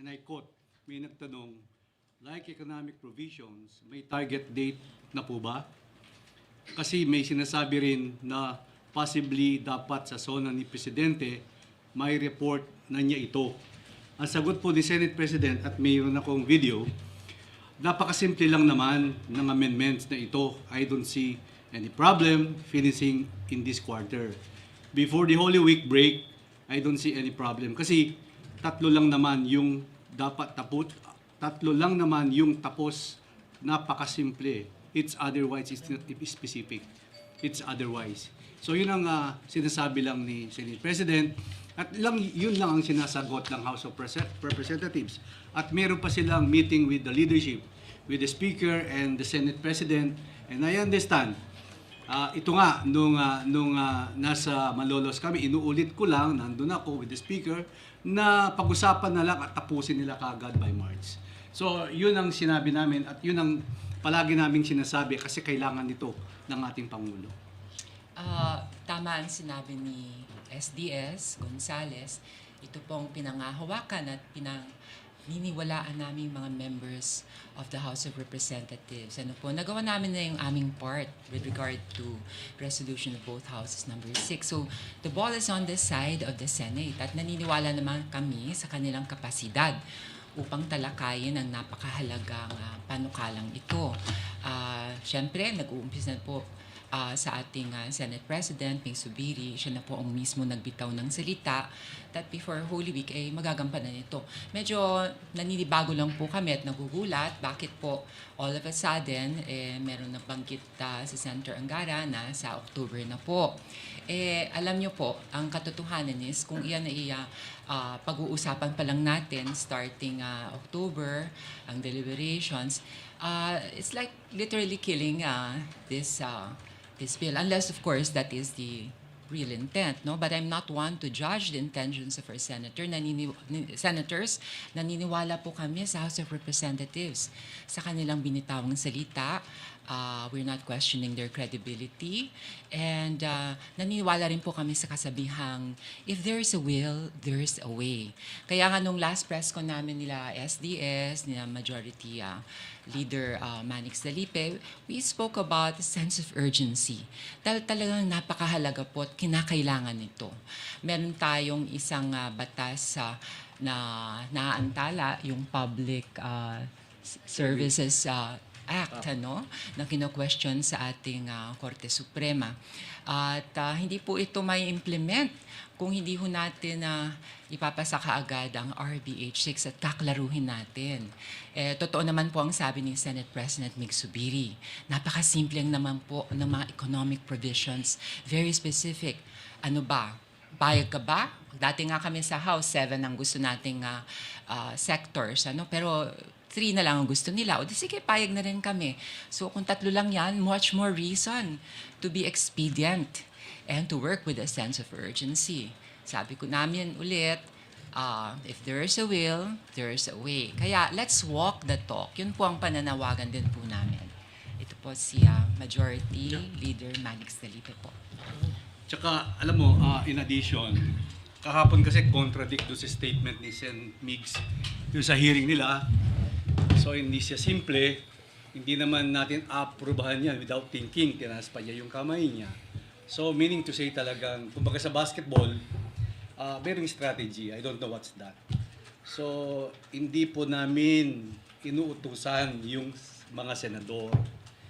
and I quote, may nagtanong, like economic provisions, may target date na po ba? Kasi may sinasabi rin na possibly dapat sa zona ni Presidente, may report na niya ito. Ang sagot po ni Senate President, at mayroon akong video, napakasimple lang naman ng amendments na ito. I don't see any problem finishing in this quarter. Before the Holy Week break, I don't see any problem. Kasi tatlo lang naman yung dapat tapos, tatlo lang naman yung tapos, napakasimple. It's otherwise, it's not specific. It's otherwise. So yun ang sinasabi lang ni Senate President. At yun lang ang sinasagot ng House of Representatives. At meron pa silang meeting with the leadership, with the Speaker and the Senate President. And I understand, ito nga, nung nasa Malolos kami, inuulit ko lang, nandun ako with the Speaker, na pag-usapan na lang at tapusin nila kaagad by March. So yun ang sinabi namin at yun ang palagi naming sinasabi kasi kailangan nito ng ating Pangulo. Tama ang sinabi ni SDS Gonzales. Ito pong pinangahawakan at pinaniniwalaan naming mga members of the House of Representatives. Ano po, nagawa namin na yung aming part with regard to resolution of both houses number 6. So the ball is on the side of the Senate at naniniwala naman kami sa kanilang kapasidad upang talakayin ang napakahalagang panukalang ito. Siyempre, nag-uumpisa na po sa ating Senate President, Ming Subiri. Siya na po ang mismo nagbitaw ng salita that before Holy Week ay magagampanan ito. Medyo naninibago lang po kami at nagugulat bakit po all of a sudden meron na banggit sa Senator Angara na sa October na po. Alam niyo po, ang katotohanan is kung iyan ay pag-uusapan pa lang natin starting October, ang deliberations, it's like literally killing this bill, unless of course that is the real intent, no? But I'm not one to judge the intentions of our senators. Naniniwala po kami sa House of Representatives sa kanilang binitawang salita. We're not questioning their credibility. And naniniwala rin po kami sa kasabihang, if there's a will, there's a way. Kaya nga nung last press ko namin nila SDS, nila Majority Leader Manix Dalipe, we spoke about the sense of urgency. Dahil talagang napakahalaga po at kinakailangan nito. Meron tayong isang batas na naantala, yung Public Services Act, na kino-question sa ating Korte Suprema. At hindi po ito may implement kung hindi ho natin ipapasa kaagad ang RBH 6 at kaklaruhin natin. Totoo naman po ang sabi ni Senate President Mig Subiri. Napakasimple naman po ng mga economic provisions. Very specific. Ano ba? Payag ka ba? Dati nga kami sa House, 7 ang gusto nating sectors. Pero 3 na lang ang gusto nila. O di sige, payag na rin kami. So kung 3 lang yan, much more reason to be expedient and to work with a sense of urgency. Sabi ko namin ulit, if there's a will, there's a way. Kaya let's walk the talk. Yun po ang pananawagan din po namin. Ito po si Majority Leader Manix Dalipe po. Tsaka, alam mo, in addition, kahapon kasi contradict do sa statement ni Sen. Migs yung sa hearing nila. So hindi siya simple, hindi naman natin aprubahan yan without thinking, tinaas pa niya yung kamay niya. So meaning to say talagang, kumbaga sa basketball, merong strategy, I don't know what's that. So hindi po namin inuutusan yung mga senador,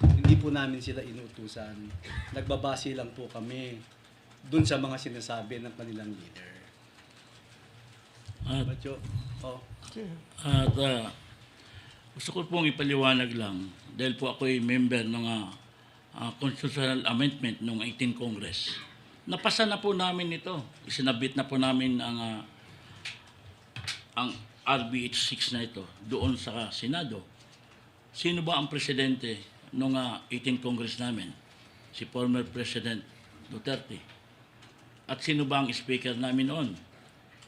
hindi po namin sila inuutusan, nagbabase lang po kami dun sa mga sinasabi ng kanilang leader. Gusto ko pong ipaliwanag lang dahil po ako ay member ng constitutional amendment ng 18 Congress. Napasa na po namin ito. Isinabit na po namin ang RBH 6 na ito doon sa Senado. Sino ba ang presidente ng 18 Congress namin? Si former President Duterte. At sino ba ang speaker namin noon?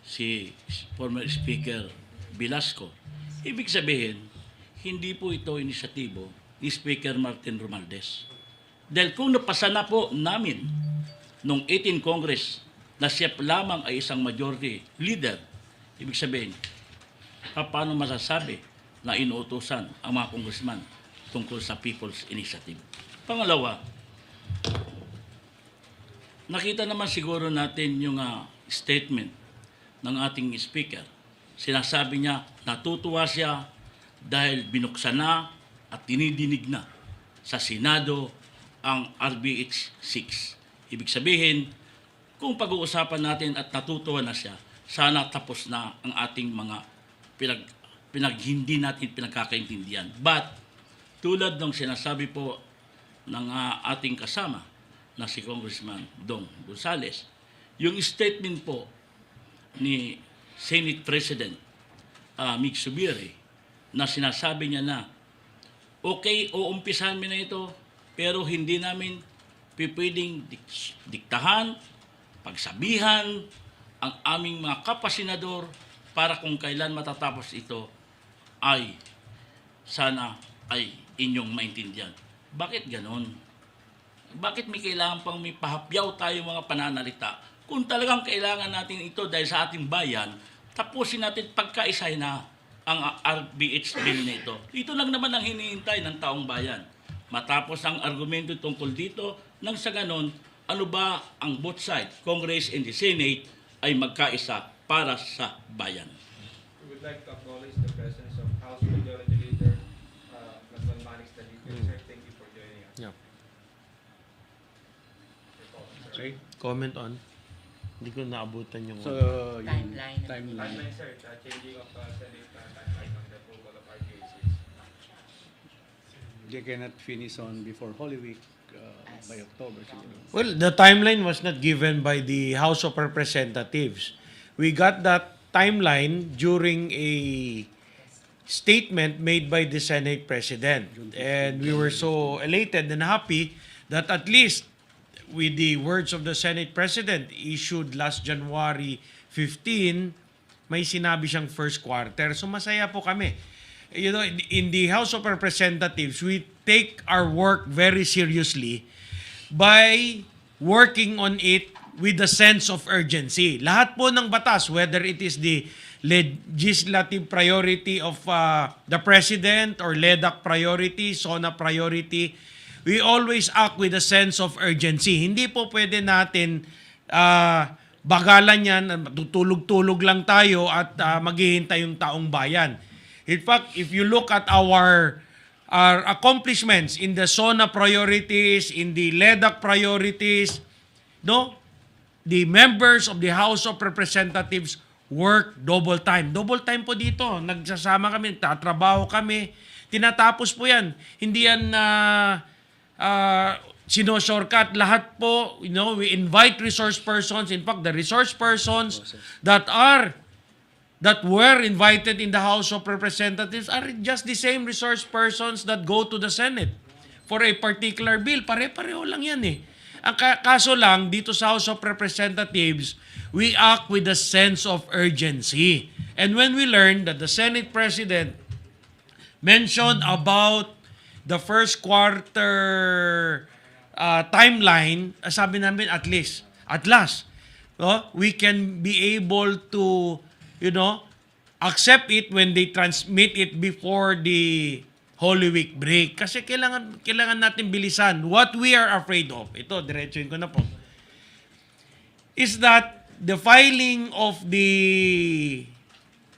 Si former Speaker Velasco. Ibig sabihin, hindi po ito inisyatibo ni Speaker Martin Romualdez. Dahil kung napasa na po namin nung 18 Congress na siya lamang ay isang majority leader, ibig sabihin, paano masasabi na inuutosan ang mga congressman tungkol sa People's Initiative? Pangalawa, nakita naman siguro natin yung statement ng ating speaker. Sinasabi niya, natutuwa siya dahil binuksan na at dinidinig na sa Senado ang RBH 6. Ibig sabihin, kung pag-uusapan natin at natutuwa na siya, sana tapos na ang ating mga hindi natin pinagkakaintindihan. But, tulad ng sinasabi po ng ating kasama na si Congressman Dong Gonzales, yung statement po ni Senate President Mig Subiri na sinasabi niya na okay, uumpisahan mo na ito, pero hindi namin pipwedeng diktahan, pagsabihan ang aming mga kapasenador para kung kailan matatapos ito ay sana ay inyong maintindihan. Bakit ganon? Bakit may kailangan pang may pahapyaw tayo mga pananalita? Kung talagang kailangan natin ito dahil sa ating bayan, tapusin natin pagkaisay na ang RBH bill na ito. Ito lang naman ang hinihintay ng taong bayan. Matapos ang argumento tungkol dito, nang sa ganon, ano ba ang both sides, Congress and the Senate, ay magkaisa para sa bayan. We would like to acknowledge the presence of House Majority Leader, Congressman Manix Dalito. Sir, thank you for joining us. Yeah. Okay. Comment on. Hindi ko naabutan yung... So, yung Timeline. Timeline, sir, changing of Senate timeline on the approval of RGH6. they cannot finish on before Holy Week by October. Siguro. Well, the timeline was not given by the House of Representatives. We got that timeline during a statement made by the Senate President. And we were so elated and happy that at least with the words of the Senate President issued last January 15, may sinabi siyang first quarter. So masaya po kami. You know, in the House of Representatives, we take our work very seriously by working on it with a sense of urgency. Lahat po ng batas, whether it is the legislative priority of the President or LEDAC priority, SONA priority, we always act with a sense of urgency. Hindi po pwede natin bagalan yan, tutulog-tulog lang tayo at maghihintay yung taong bayan. In fact, if you look at our accomplishments in the SONA priorities, in the LEDAC priorities, no, the members of the House of Representatives work double time. Double time po dito. Nagsasama kami, tatrabaho kami. Tinatapos po yan. Hindi yan sino-shortcut. Lahat po, you know, we invite resource persons. In fact, the resource persons that were invited in the House of Representatives are just the same resource persons that go to the Senate for a particular bill. Pare-pareho lang yan eh. Ang kaso lang, dito sa House of Representatives, we act with a sense of urgency. And when we learned that the Senate President mentioned about the first quarter timeline, sabi namin at last, no, we can be able to, you know, accept it when they transmit it before the Holy Week break. Kasi kailangan natin bilisan. What we are afraid of, ito, diretsuhin ko na po, is that the filing of the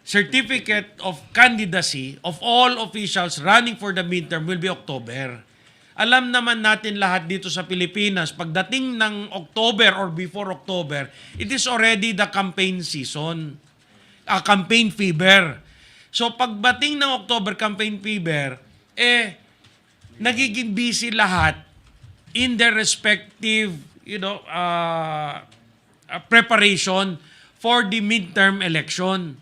certificate of candidacy of all officials running for the midterm will be October. Alam naman natin lahat dito sa Pilipinas, pagdating ng October or before October, it is already the campaign season. Campaign fever. So pagdating ng October campaign fever, nagiging busy lahat in their respective, you know, preparation for the midterm election.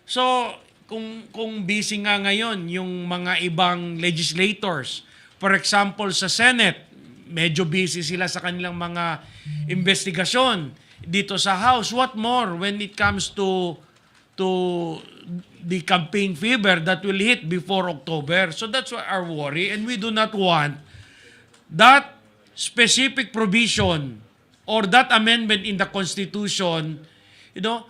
So kung busy nga ngayon yung mga ibang legislators, for example sa Senate, medyo busy sila sa kanilang mga investigasyon. Dito sa House, what more when it comes to the campaign fever that will hit before October. So that's our worry, and we do not want that specific provision or that amendment in the Constitution, you know,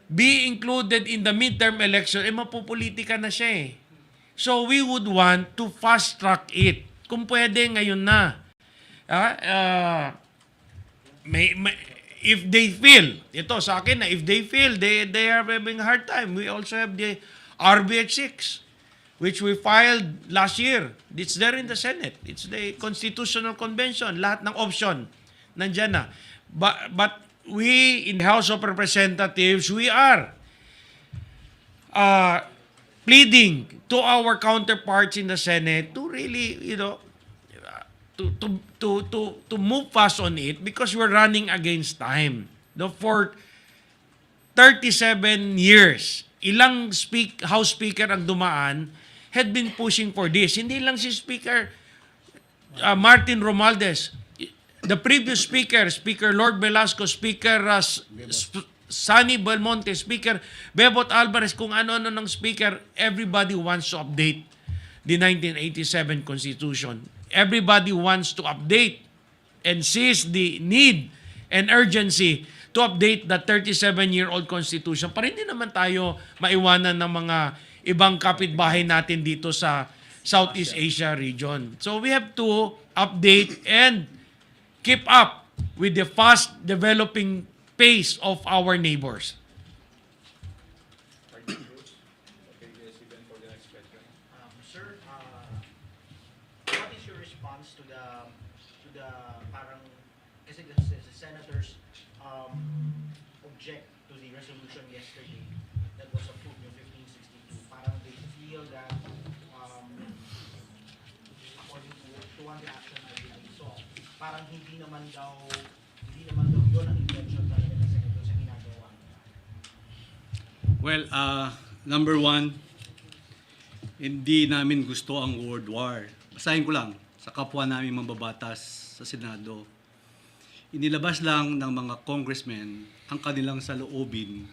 be included in the midterm election, mapupolitika na siya eh. So we would want to fast track it. Kung pwede, ngayon na. If they feel, ito sa akin na, if they feel they are having a hard time, we also have the RBH6, which we filed last year. It's there in the Senate. It's the Constitutional Convention. Lahat ng option, nandyan na. But we, in the House of Representatives, we are pleading to our counterparts in the Senate to really, to move fast on it because we're running against time. For 37 years, ilang House Speaker ang dumaan had been pushing for this. Hindi lang si Speaker Martin Romualdez. The previous Speaker, Speaker Lord Velasco, Speaker Sunny Belmonte, Speaker Bebot Alvarez, kung ano-ano ng Speaker, everybody wants to update the 1987 Constitution. Everybody wants to update and sees the need and urgency to update the 37-year-old Constitution para hindi naman tayo maiwanan ng mga ibang kapitbahay natin dito sa Southeast Asia region. So we have to update and keep up with the fast developing pace of our neighbors. Thank you, Bruce. Okay, yes, even for the next question. Sir, what is your response to the parang kasi the senators object to the resolution yesterday that was approved in 1562. Parang they feel that according to one reaction that I saw, parang hindi naman daw yun ang intention talaga ng senator sa ginagawa. Well, number one, hindi namin gusto ang World War. Basahin ko lang sa kapwa namin mambabatas sa Senado. Inilabas lang ng mga congressmen ang kanilang saloobin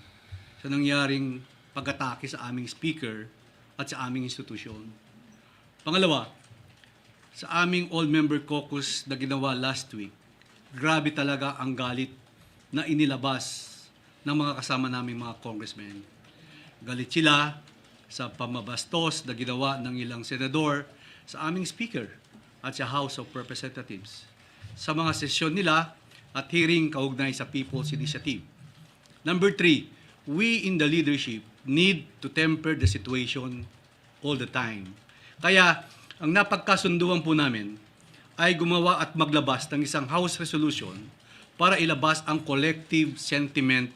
sa nangyaring pag-atake sa aming speaker at sa aming institusyon. Pangalawa, sa aming all-member caucus na ginawa last week, grabe talaga ang galit na inilabas ng mga kasama naming mga congressmen. Galit sila sa pamabastos na ginawa ng ilang senador sa aming speaker at sa House of Representatives sa mga sesyon nila at hearing kaugnay sa People's Initiative. Number 3, we in the leadership need to temper the situation all the time. Kaya, ang napagkasunduan po namin ay gumawa at maglabas ng isang House Resolution para ilabas ang collective sentiment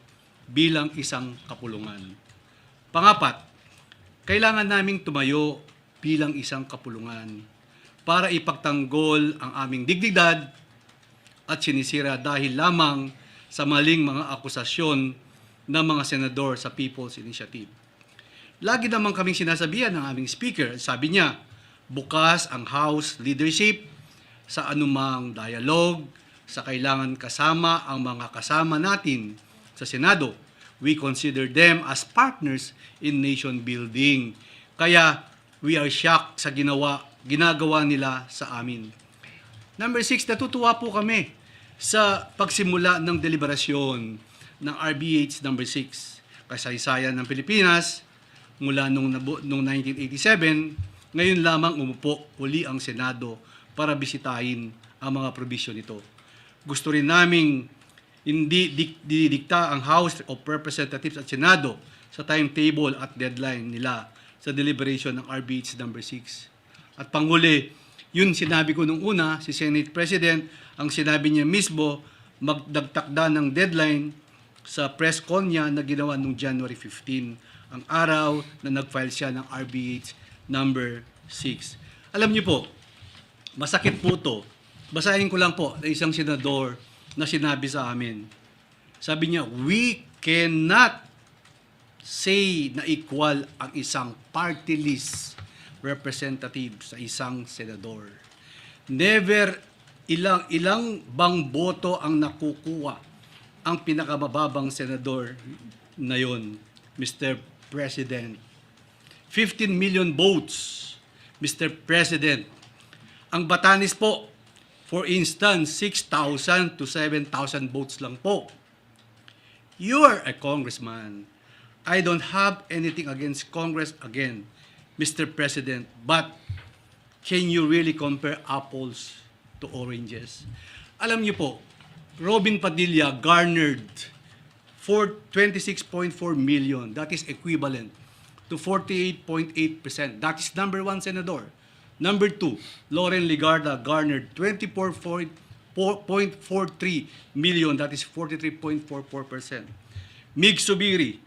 bilang isang kapulungan. Pangapat, kailangan naming tumayo bilang isang kapulungan para ipagtanggol ang aming dignidad at sinisira dahil lamang sa maling mga akusasyon ng mga senador sa People's Initiative. Lagi naman kaming sinasabihan ng aming speaker, sabi niya, bukas ang House leadership sa anumang dialogue, sa kailangan kasama ang mga kasama natin sa Senado. We consider them as partners in nation building. Kaya we are shocked sa ginagawa nila sa amin. Number 6, natutuwa po kami sa pagsimula ng deliberasyon ng RBH number 6, kasaysayan ng Pilipinas mula noong 1987, ngayon lamang umupo uli ang Senado para bisitahin ang mga provision nito. Gusto rin naming hindi didikta ang House of Representatives at Senado sa timetable at deadline nila sa deliberation ng RBH number 6. At panghuli, yun sinabi ko nung una, si Senate President, ang sinabi niya mismo, magdagtakda ng deadline sa press con niya na ginawa nung January 15, ang araw na nag-file siya ng RBH number 6. Alam niyo po, masakit po to. Basahin ko lang po na isang senador na sinabi sa amin. Sabi niya, we cannot say na equal ang isang party list representative sa isang senador. Never ilang bang boto ang nakukuha ang pinakamababang senador na yon, Mr. President. 15 million votes, Mr. President. Ang Batanes po, for instance, 6,000 to 7,000 votes lang po. You are a congressman. I don't have anything against Congress again, Mr. President, but can you really compare apples to oranges? Alam niyo po, Robin Padilla garnered for 26.4 million. That is equivalent to 48.8%. That is number 1 senador. Number 2, Lauren Ligarda garnered 24.43 million. That is 43.44%. Mig Subiri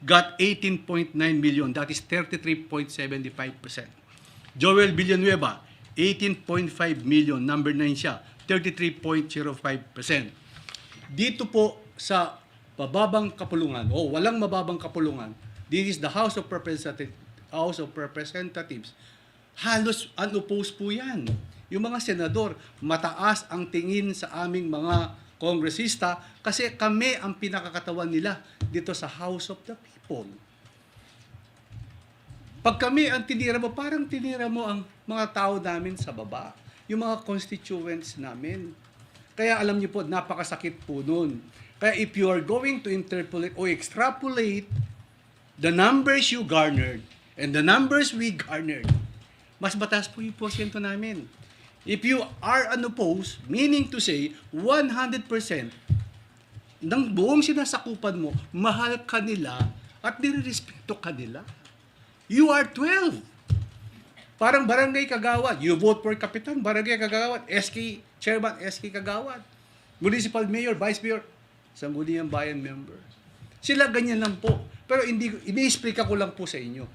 got 18.9 million. That is 33.75%. Joel Villanueva, 18.5 million. Number 9 siya, 33.05%. Dito po sa mababang kapulungan o walang mababang kapulungan, this is the House of Representatives. Halos unopposed po yan. Yung mga senador, mataas ang tingin sa aming mga kongresista kasi kami ang pinakakatawan nila dito sa House of the People. Pag kami ang tinira mo, parang tinira mo ang mga tao namin sa baba, yung mga constituents namin. Kaya alam niyo po, napakasakit po nun. Kaya if you are going to interpolate or extrapolate the numbers you garnered and the numbers we garnered, mas mataas po yung porsyento namin. If you are unopposed, meaning to say, 100% ng buong sinasakupan mo, mahal ka nila at nirerespeto ka nila. You are 12. Parang barangay kagawad. You vote for kapitan, barangay kagawad, SK chairman, SK kagawad, municipal mayor, vice mayor, sangguniang bayan member. Sila ganyan lang po. Pero ini-explica ko lang po sa inyo.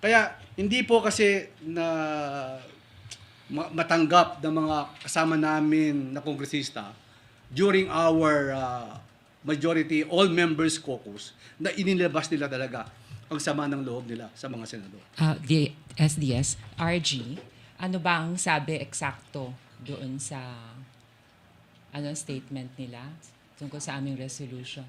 Kaya hindi po kasi na matanggap ng mga kasama namin na kongresista during our majority all members caucus na inilabas nila talaga ang sama ng loob nila sa mga senador. The SDS, RG, ano ba ang sabi eksakto doon sa statement nila tungkol sa aming resolution?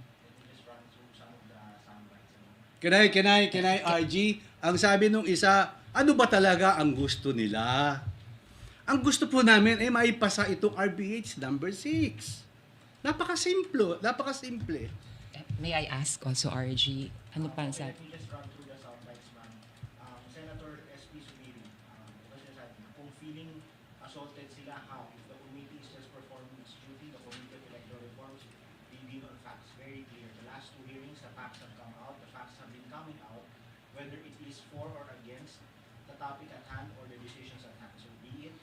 Can I, RG? Ang sabi nung isa, ano ba talaga ang gusto nila? Ang gusto po namin ay maipasa itong RBH number 6. Napakasimple. May I ask also, RG, ano pa ang sabi? Let me just run through the soundbites, ma'am. Senator SP Subiri, kung feeling assaulted sila, how? If the committee is just performing its duty, the Committee of Electoral Reforms, we deal on facts. Very clear. The last 2 hearings, the facts have come out. The facts have been coming out, whether it is for or against the topic at hand or the decisions at hand. So be it,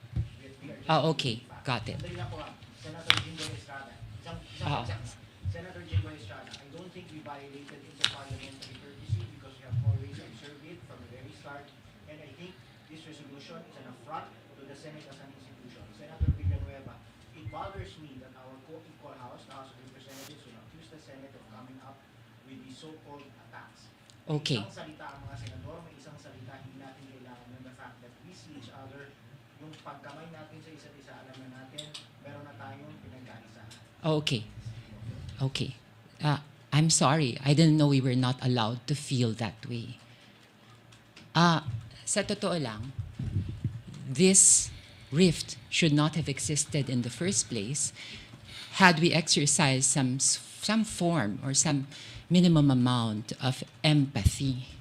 we are just Okay. facts. Got it. Sandali lang po, ma'am. Senator Jingo Estrada. Senator Jingo Estrada, I don't think we violated inter-parliamentary courtesy because we have always observed it from the very start. And I think this resolution is an affront to the Senate as an institution. Senator Villanueva, it bothers me that our co-equal house, the House of Representatives, will accuse the Senate of coming up with these so-called attacks. Okay. May isang salita ang mga senador, may isang salita hindi natin kailangan ng the fact that we see each other. Yung pagkamay natin sa isa't isa, alam na natin, meron na tayong pinagkaisa. Okay. I'm sorry. I didn't know we were not allowed to feel that way. Sa totoo lang, this rift should not have existed in the first place had we exercised some form or some minimum amount of empathy.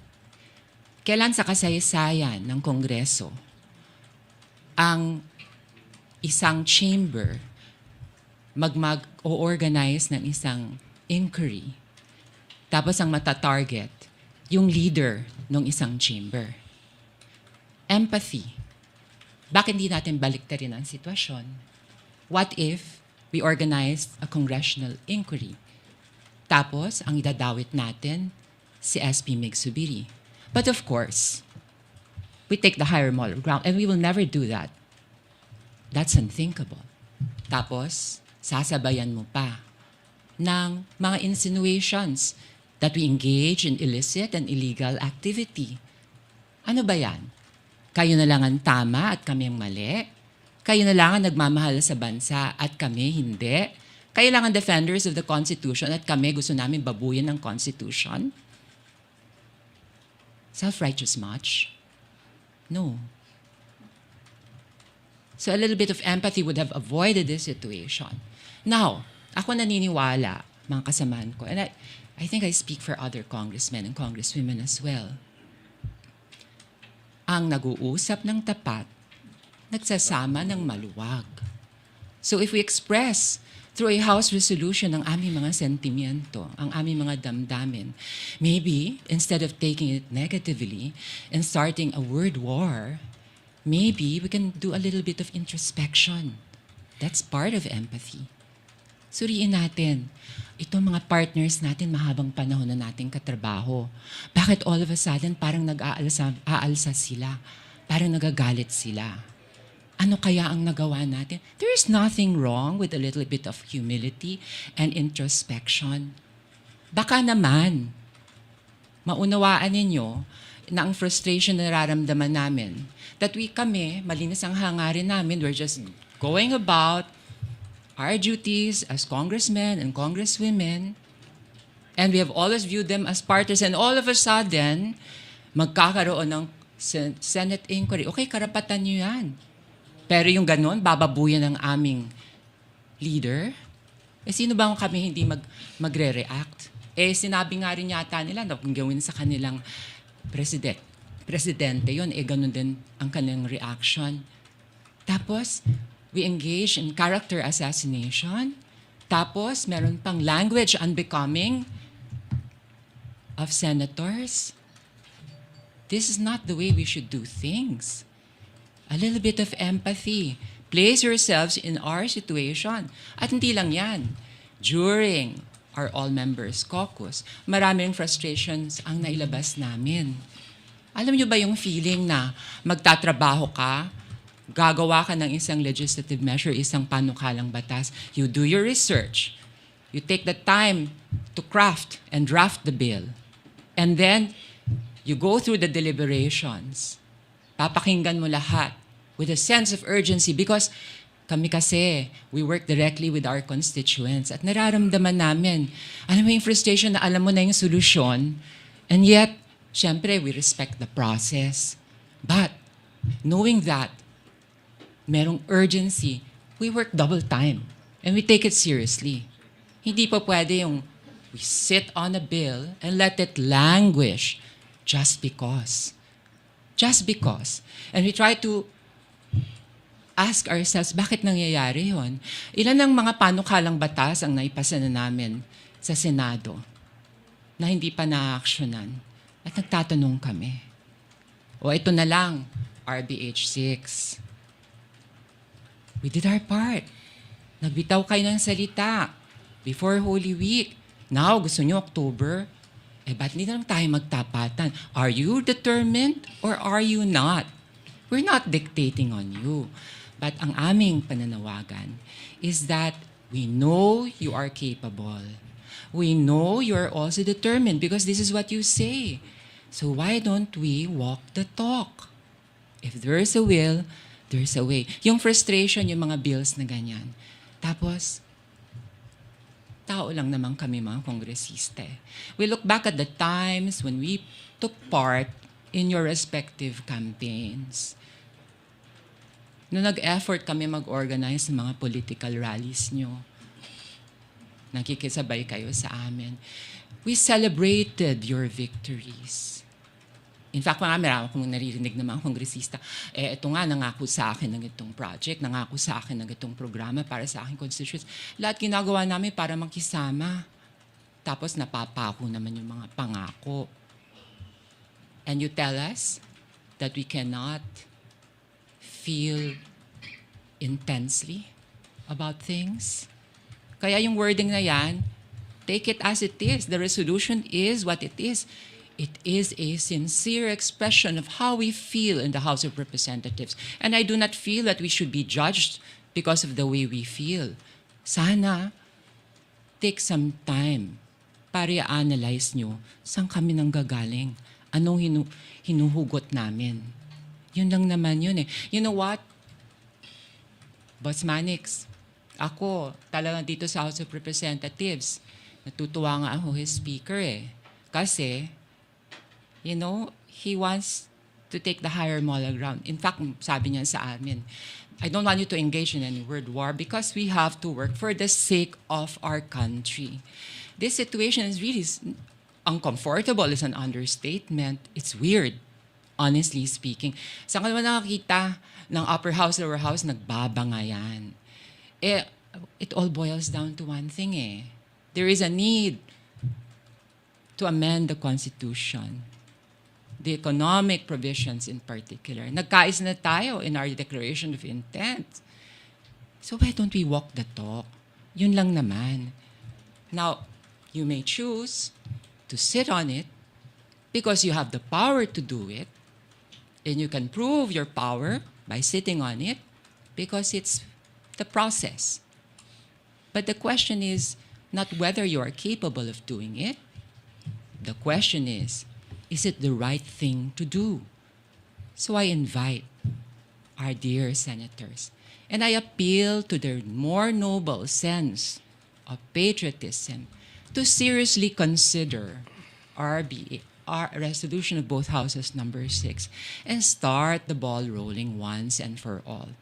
Kailan sa kasaysayan ng Kongreso ang isang chamber mag-organize ng isang inquiry, tapos ang mata-target yung leader ng isang chamber? Empathy. Bakit hindi natin baliktarin ang sitwasyon? What if we organized a congressional inquiry? Tapos, ang idadawit natin, si SP Mig Subiri. But of course, we take the higher moral ground and we will never do that. That's unthinkable. Tapos, sasabayan mo pa ng mga insinuations that we engage in illicit and illegal activity. Ano ba yan? Kayo na lang ang tama at kami ang mali? Kayo na lang ang nagmamahal sa bansa at kami hindi? Kayo lang ang defenders of the Constitution at kami gusto namin babuyan ng Constitution? Self-righteous much? No. So a little bit of empathy would have avoided this situation. Now, ako naniniwala, mga kasamaan ko, and I think I speak for other congressmen and congresswomen as well. Ang nag-uusap ng tapat, nagsasama ng maluwag. So if we express through a House resolution ang aming mga sentimiento, ang aming mga damdamin, maybe instead of taking it negatively and starting a word war, maybe we can do a little bit of introspection. That's part of empathy. Suriin natin, itong mga partners natin mahabang panahon na nating katrabaho. Bakit all of a sudden parang aalsa sila? Parang nagagalit sila? Ano kaya ang nagawa natin? There is nothing wrong with a little bit of humility and introspection. Baka naman, maunawaan ninyo na ang frustration na nararamdaman namin, that kami, malinis ang hangarin namin, we're just going about our duties as congressmen and congresswomen, and we have always viewed them as partners, and all of a sudden, magkakaroon ng Senate inquiry. Okay, karapatan nyo yan. Pero yung ganon, bababuyan ng aming leader, sino ba kami hindi magre-react? Sinabi nga rin yata nila na kung gawin sa kanilang presidente yun, ganon din ang kanilang reaction. Tapos, we engage in character assassination. Tapos, meron pang language unbecoming of senators. This is not the way we should do things. A little bit of empathy. Place yourselves in our situation. At hindi lang yan. During our all-members caucus, maraming frustrations ang nailabas namin. Alam niyo ba yung feeling na magtatrabaho ka, gagawa ka ng isang legislative measure, isang panukalang batas, you do your research, you take the time to craft and draft the bill, and then you go through the deliberations. Papakinggan mo lahat with a sense of urgency because kami kasi, we work directly with our constituents at nararamdaman namin, alam mo yung frustration na alam mo na yung solusyon, and yet, syempre, we respect the process. But, knowing that, merong urgency, we work double time and we take it seriously. Hindi pa pwede yung we sit on a bill and let it languish just because. Just because. And we try to ask ourselves, bakit nangyayari yun? Ilan ang mga panukalang batas ang naipasa na namin sa Senado na hindi pa na-actionan? At nagtatanong kami. O ito na lang, RBH 6. We did our part. Nagbitaw kayo ng salita before Holy Week. Now, gusto nyo October? Ba't hindi na lang tayo magtapatan? Are you determined or are you not? We're not dictating on you. But ang aming pananawagan is that we know you are capable. We know you are also determined because this is what you say. So why don't we walk the talk? If there's a will, there's a way. Yung frustration, yung mga bills na ganyan. Tapos, tao lang naman kami mga kongresista. We look back at the times when we took part in your respective campaigns. Noong nag-effort kami mag-organize ng mga political rallies nyo, nakikisabay kayo sa amin. We celebrated your victories. In fact, marami akong naririnig ng mga kongresista, ito nga, nangako sa akin ng itong project, nangako sa akin ng itong programa para sa aking constituents. Lahat ginagawa namin para makisama. Tapos napapako naman yung mga pangako. And you tell us that we cannot feel intensely about things. Kaya yung wording na yan, take it as it is. The resolution is what it is. It is a sincere expression of how we feel in the House of Representatives. And I do not feel that we should be judged because of the way we feel. Sana, take some time para i-analyze nyo saan kami nanggagaling. Anong hinuhugot namin. Yun lang naman yun eh. You know what? Boss Manix, ako talagang dito sa House of Representatives, natutuwa nga ako his speaker eh. Kasi, you know, he wants to take the higher moral ground. In fact, sabi niya sa amin, I don't want you to engage in any word war because we have to work for the sake of our country. This situation is really uncomfortable is an understatement. It's weird, honestly speaking. Saan ka naman nakakita ng upper house, lower house, nagbabangayan? It all boils down to one thing eh. There is a need to amend the Constitution. The economic provisions in particular. Nagkais na tayo in our Declaration of Intent. So why don't we walk the talk? Yun lang naman. Now, you may choose to sit on it because you have the power to do it, and you can prove your power by sitting on it because it's the process. But the question is not whether you are capable of doing it. The question is it the right thing to do? So I invite our dear senators, and I appeal to their more noble sense of patriotism to seriously consider our resolution of both houses number 6 and start the ball rolling once and for all.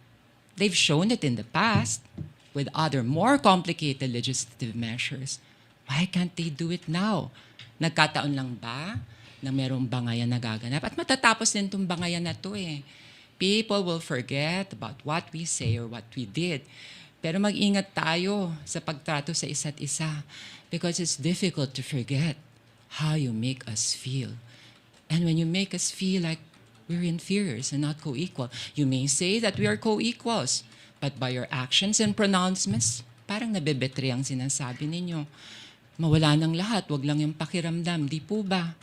They've shown it in the past with other more complicated legislative measures. Why can't they do it now? Nagkataon lang ba na merong bangayan na gaganap? At matatapos din itong bangayan na to eh. People will forget about what we say or what we did. Pero mag-ingat tayo sa pagtrato sa isa't isa because it's difficult to forget how you make us feel. And when you make us feel like we're inferiors and not co-equal, you may say that we are co-equals, but by your actions and pronouncements, parang nabebetre ang sinasabi ninyo. Mawala ng lahat, wag lang yung pakiramdam, di po ba?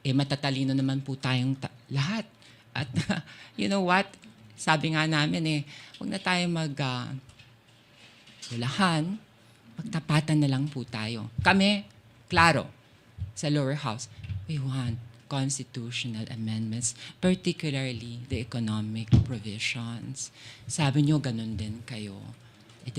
Matatalino naman po tayong lahat. At you know what? Sabi nga namin wag na tayo ulahan, magtapatan na lang po tayo. Kami, klaro, sa lower house, we want constitutional amendments, particularly the economic provisions. Sabi nyo, ganun din kayo.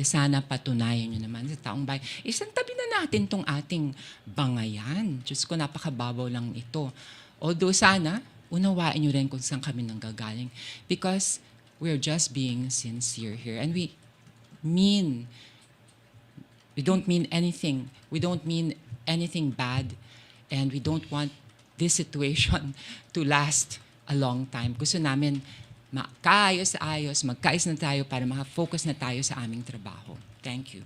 Sana patunayan nyo naman sa taong bayan. Isang tabi na natin tong ating bangayan. Diyos ko, napakababaw lang ito. Although sana, unawain nyo rin kung saan kami nanggagaling. Because we're just being sincere here. And we don't mean anything. We don't mean anything bad. And we don't want this situation to last a long time. Gusto namin magkaayos na tayo para maka-focus na tayo sa aming trabaho. Thank you.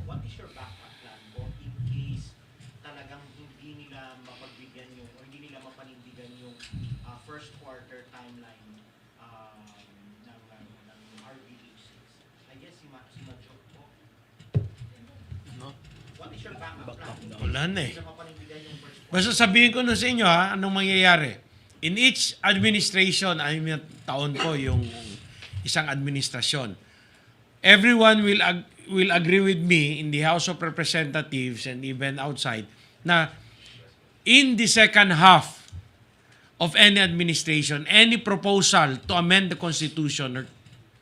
What is your backup plan po in case talagang hindi nila mapagbigyan yung or hindi nila mapanindigan yung first quarter timeline ng RBH6? I guess si Machok po. No? What is your backup plan? Wala na Hindi nila mapanindigan yung first quarter. Basta sabihin ko na sa inyo anong mangyayari. In each administration, taon ko yung isang administrasyon, everyone will agree with me in the House of Representatives and even outside na in the second half of any administration, any proposal to amend the Constitution or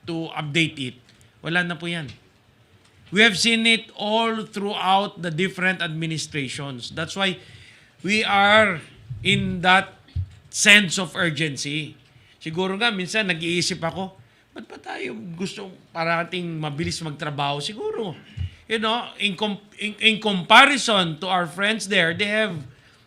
to update it, wala na po yan. We have seen it all throughout the different administrations. That's why we are in that sense of urgency. Siguro nga, minsan nag-iisip ako, ba't ba tayo gusto parating mabilis magtrabaho? Siguro, in comparison to our friends there, they have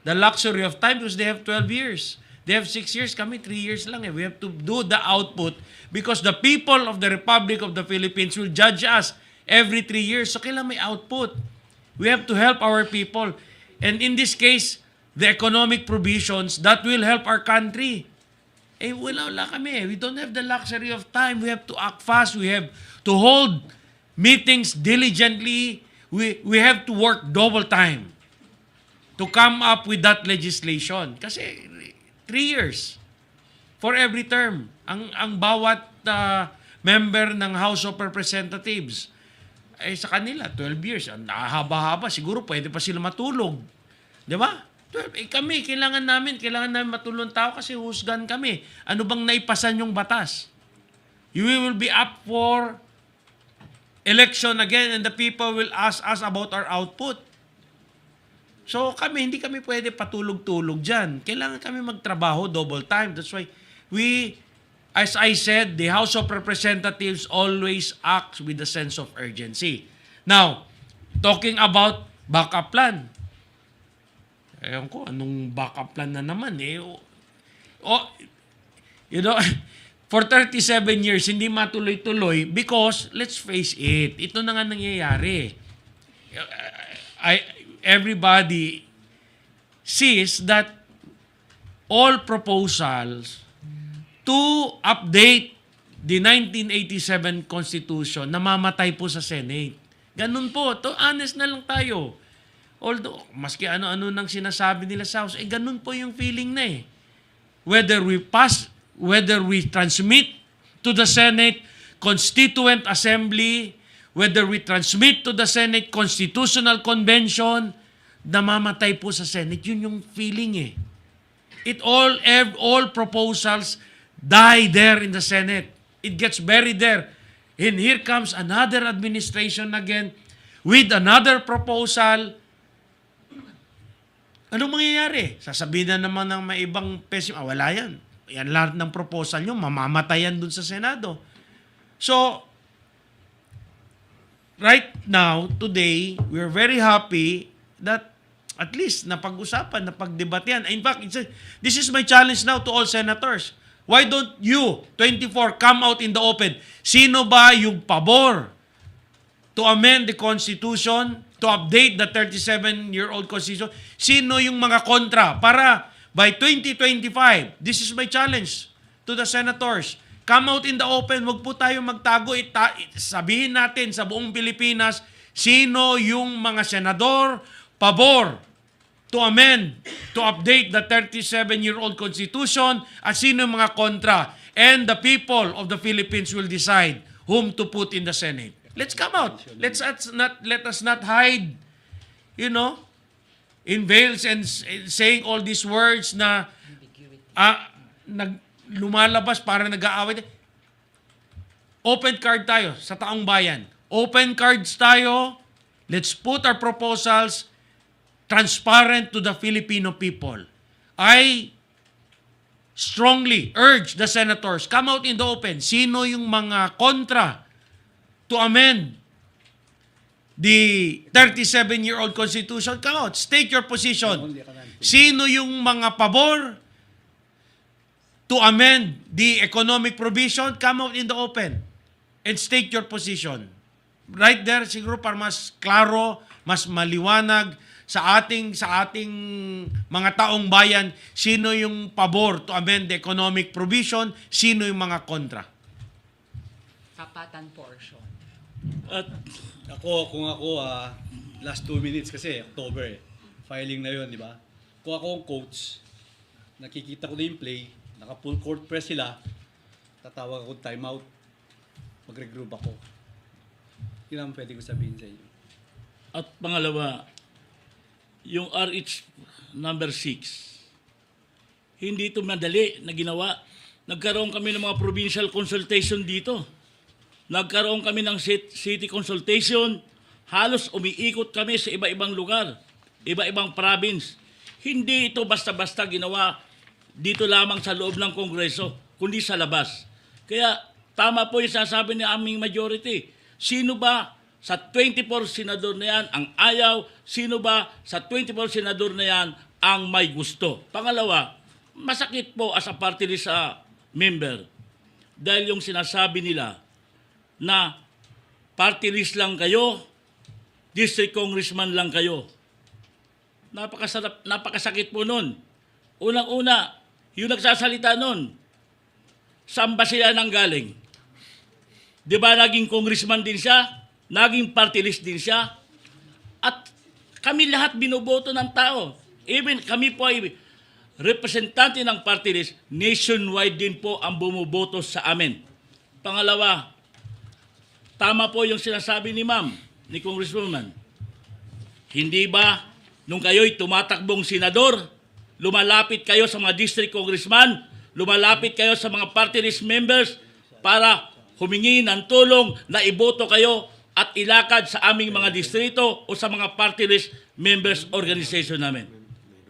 the luxury of time because they have 12 years. They have 6 years, kami 3 years lang. We have to do the output because the people of the Republic of the Philippines will judge us every 3 years. So kailangan may output. We have to help our people. And in this case, the economic provisions that will help our country. Wala kami. We don't have the luxury of time. We have to act fast. We have to hold meetings diligently. We have to work double time to come up with that legislation. Kasi 3 years for every term. Ang bawat member ng House of Representatives, sa kanila, 12 years. Ang haba-haba. Siguro pwede pa sila matulog. Di ba? Kami, kailangan namin matulong tao kasi husgan kami. Ano bang naipasan yung batas? You will be up for election again and the people will ask us about our output. So hindi kami pwede patulog-tulog dyan. Kailangan kami magtrabaho double time. That's why we as I said, the House of Representatives always acts with a sense of urgency. Now, talking about backup plan. Ewan ko, anong backup plan na naman eh. You know, for 37 years, hindi matuloy-tuloy because, let's face it, ito na nga nangyayari. Everybody sees that all proposals to update the 1987 Constitution namamatay po sa Senate. Ganun po. To honest na lang tayo. Although, maski ano-ano nang sinasabi nila sa House, ganun po yung feeling na eh. Whether we transmit to the Senate Constituent Assembly, whether we transmit to the Senate Constitutional Convention, namamatay po sa Senate. Yun yung feeling eh. All proposals die there in the Senate. It gets buried there. And here comes another administration again with another proposal. Anong mangyayari? Sasabihin na naman ng may ibang wala yan. Yan lahat ng proposal nyo, mamamatayan dun sa Senado. So, right now, today, we're very happy that at least napag-usapan, napagdebatean. In fact, this is my challenge now to all senators. Why don't you, 24, come out in the open? Sino ba yung pabor to amend the Constitution, to update the 37-year-old Constitution? Sino yung mga kontra? Para by 2025, this is my challenge to the senators. Come out in the open, wag po tayo magtago. Sabihin natin sa buong Pilipinas, sino yung mga senador pabor to amend, to update the 37-year-old Constitution, at sino yung mga kontra. And the people of the Philippines will decide whom to put in the Senate. Let's come out. Let us not hide, in veils and saying all these words na lumalabas para nag-aaway. Open card tayo sa taong bayan. Open cards tayo. Let's put our proposals transparent to the Filipino people. I strongly urge the senators, come out in the open. Sino yung mga kontra to amend the 37-year-old Constitution? Come out, state your position. Sino yung mga pabor to amend the economic provision? Come out in the open and state your position. Right there, siguro para mas klaro, mas maliwanag sa ating mga taong bayan, sino yung pabor to amend the economic provision, sino yung mga kontra. Kapatan portion. At kung ako, last 2 minutes kasi, October filing na yun, di ba? Kung ako ang coach, nakikita ko na yung play, naka full court press sila, tatawag ako timeout, mag-regroup ako. Yun ang pwede ko sabihin sa inyo. At pangalawa, yung RH number 6, hindi ito madali na ginawa. Nagkaroon kami ng mga provincial consultation dito. Nagkaroon kami ng city consultation. Halos umiikot kami sa iba-ibang lugar, iba-ibang province. Hindi ito basta-basta ginawa dito lamang sa loob ng Kongreso, kundi sa labas. Kaya tama po yung sasabi ni aming majority. Sino ba sa 24 senador na yan ang ayaw? Sino ba sa 24 senador na yan ang may gusto? Pangalawa, masakit po as a party list member dahil yung sinasabi nila na party list lang kayo, district congressman lang kayo. Napakasakit po nun. Unang-una, yung nagsasalita nun, saan ba sila nanggaling? Di ba naging congressman din siya? Naging party list din siya. At kami lahat binoboto ng tao. Even kami po ay representante ng party list, nationwide din po ang bumoboto sa amin. Pangalawa, tama po yung sinasabi ni ma'am, ni Congresswoman. Hindi ba nung kayo'y tumatakbong senador, lumalapit kayo sa mga district congressman, lumalapit kayo sa mga party list members para humingi ng tulong na iboto kayo at ilakad sa aming mga distrito o sa mga party list members organization namin.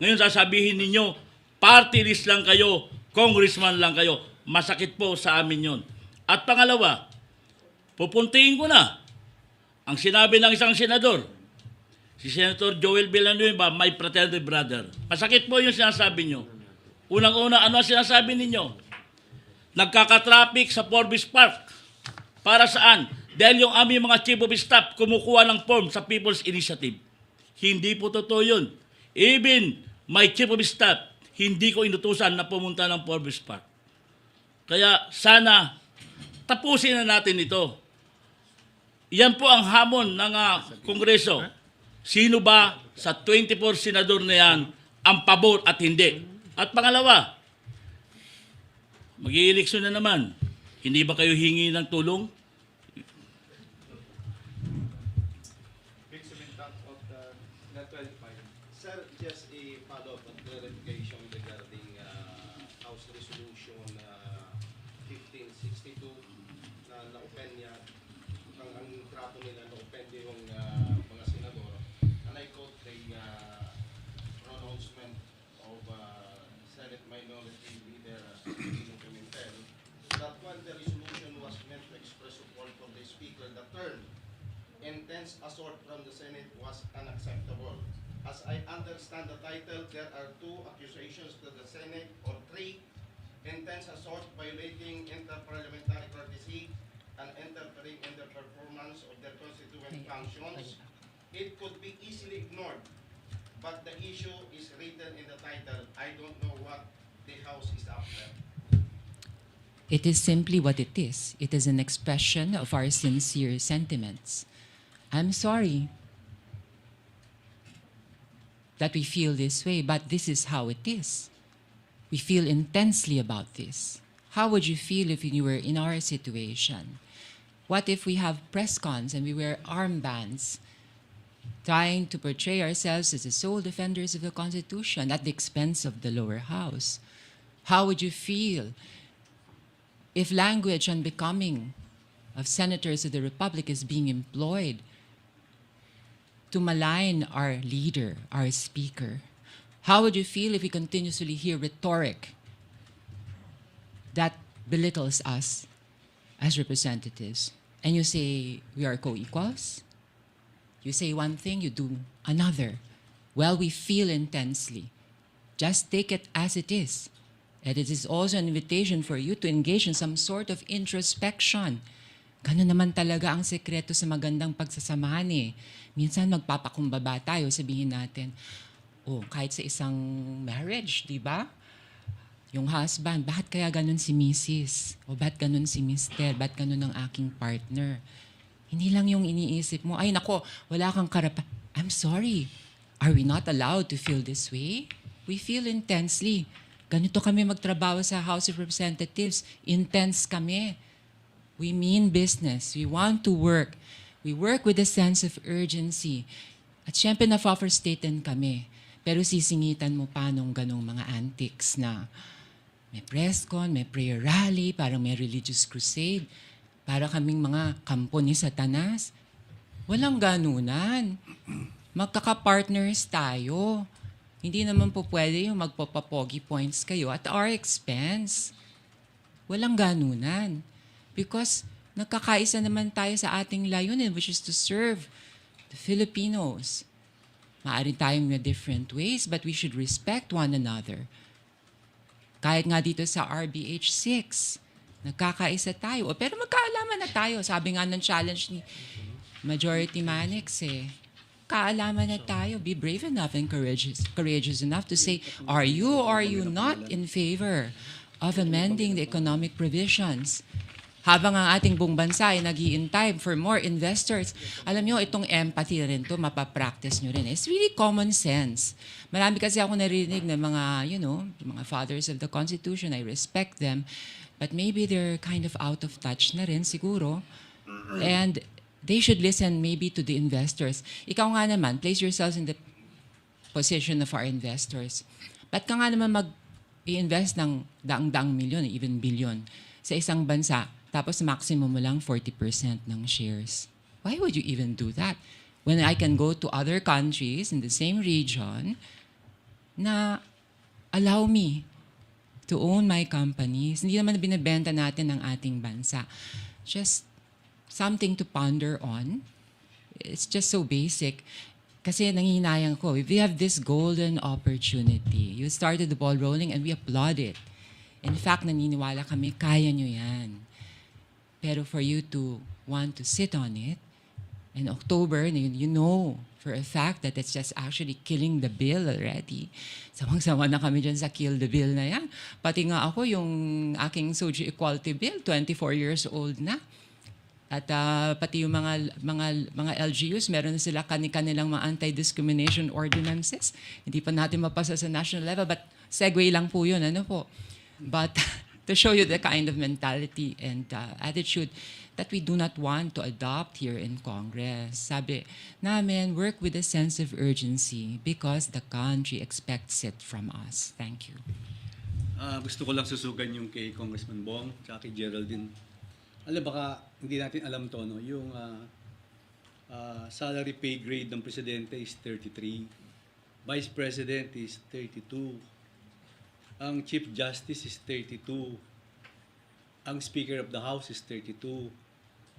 Ngayon sasabihin ninyo, party list lang kayo, congressman lang kayo. masakit po sa amin yon. At pangalawa, pupuntiin ko na ang sinabi ng isang senador, si Senator Joel Villanueva, my fraternal brother. Masakit po yung sinasabi nyo. Unang-una, ano ang sinasabi ninyo? Nagkakatraffic sa Forbes Park. Para saan? Dahil yung aming mga chief of staff kumukuha ng form sa People's Initiative. Hindi po totoo yun. Even my chief of staff, hindi ko inutusan na pumunta ng Forbes Park. Kaya sana tapusin na natin ito. Yan po ang hamon ng Kongreso. Sino ba sa 24 senador na yan ang pabor at hindi? At pangalawa, mag-i-eleksyon na naman. Hindi ba kayo hingi ng tulong? Big Sumintak of the Net 25. Sir, just a follow-up and clarification regarding House Resolution 1562 na na-open niya, ang trato nila na-open yung mga senador. And I quote the pronouncement of Senate Minority Leader Pimentel that when the resolution was meant to express support for the Speaker, the term intense assault from the Senate was unacceptable. As I understand the title, there are 2 accusations to the Senate or 3: intense assault violating interparliamentary courtesy and interfering in the performance of their constituent functions. It could be easily ignored, but the issue is written in the title. I don't know what the House is after. It is simply what it is. It is an expression of our sincere sentiments. I'm sorry that we feel this way, but this is how it is. We feel intensely about this. How would you feel if you were in our situation? What if we have press cons and we wear armbands, trying to portray ourselves as the sole defenders of the Constitution at the expense of the lower house? How would you feel if language unbecoming of senators of the Republic is being employed to malign our leader, our speaker? How would you feel if we continuously hear rhetoric that belittles us as representatives? And you say we are co-equals? You say one thing, you do another. Well, we feel intensely. Just take it as it is. And it is also an invitation for you to engage in some sort of introspection. Ganun naman talaga ang sekreto sa magandang pagsasamahan eh. Minsan magpapakumbaba tayo, sabihin natin, oh, kahit sa isang marriage, di ba? Yung husband, bakit kaya ganun si Mrs.? O bakit ganun si Mr.? Bakit ganun ang aking partner? Hindi lang yung iniisip mo, ay nako, wala kang karapat. I'm sorry. Are we not allowed to feel this way? We feel intensely. Ganito kami magtrabaho sa House of Representatives. Intense kami. We mean business. We want to work. We work with a sense of urgency. At syempre na-offer-state din kami. Pero sisingitan mo pa nung ganong mga antics na may press con, may prayer rally, parang may religious crusade, para kaming mga kampo ni Satanas. Walang ganunan. Magkaka-partners tayo. Hindi naman po pwede yung magpapapogi points kayo at our expense. Walang ganunan. Because nagkakaisa naman tayo sa ating layunin, which is to serve the Filipinos. Maaari tayong may different ways, but we should respect one another. Kahit nga dito sa RBH 6, nagkakaisa tayo. Pero magkaalaman na tayo. Sabi nga ng challenge ni Majority Manix eh, kaalaman na tayo. Be brave enough and courageous enough to say, are you or are you not in favor of amending the economic provisions? Habang ang ating buong bansa ay nag-iintay for more investors, alam nyo, itong empathy rin to, mapapractice nyo rin. It's really common sense. Marami kasi ako narinig ng mga, mga fathers of the Constitution. I respect them. But maybe they're kind of out of touch na rin siguro. And they should listen maybe to the investors. Ikaw nga naman, place yourselves in the position of our investors. Ba't ka nga naman mag-i-invest ng daang-daang milyon, even billion, sa isang bansa, tapos maximum mo lang 40% ng shares? Why would you even do that? When I can go to other countries in the same region na allow me to own my companies. Hindi naman binibenta natin ng ating bansa. Just something to ponder on. It's just so basic. Kasi nangihinayang ko, if we have this golden opportunity, you started the ball rolling and we applaud it. In fact, naniniwala kami, kaya nyo yan. Pero for you to want to sit on it, in October, you know for a fact that it's just actually killing the bill already. Samang-sama na kami dyan sa kill the bill na yan. Pati nga ako, yung aking Soju Equality Bill, 24 years old na. At pati yung mga LGUs, meron na sila kanilang mga anti-discrimination ordinances. Hindi pa natin mapasa sa national level, but segue lang po yun, ano po. But to show you the kind of mentality and attitude that we do not want to adopt here in Congress. Sabi namin, work with a sense of urgency because the country expects it from us. Thank you. Gusto ko lang susugan yung kay Congressman Bong at kay Geraldine. Baka hindi natin alam to, no? Yung salary pay grade ng presidente is 33. Vice President is 32. Ang Chief Justice is 32. Ang Speaker of the House is 32.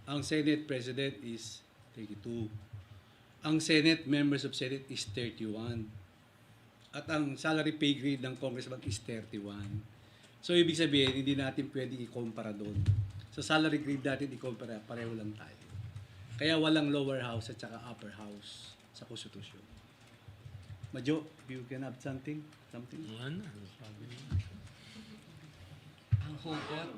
Ang Senate President is 32. Ang Senate Members of Senate is 31. At ang salary pay grade ng Congressman is 31. So, ibig sabihin, hindi natin pwedeng i-compara doon. Sa salary grade natin i-compara, pareho lang tayo. Kaya walang lower house at saka upper house sa konstitusyon. Majo, if you can add something? Wala na. Ang hugot.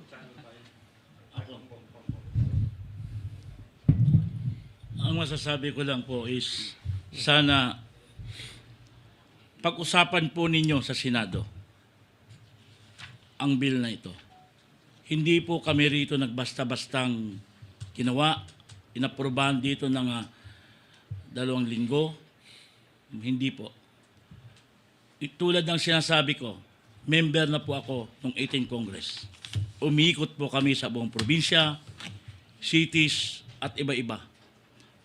Ang masasabi ko lang po is sana pag-usapan po ninyo sa Senado ang bill na ito. Hindi po kami rito nagbasta-bastang ginawa, inaprubahan dito ng 2 linggo. Hindi po. Tulad ng sinasabi ko, member na po ako ng 18th Congress. Umiikot po kami sa buong probinsya, cities at iba-iba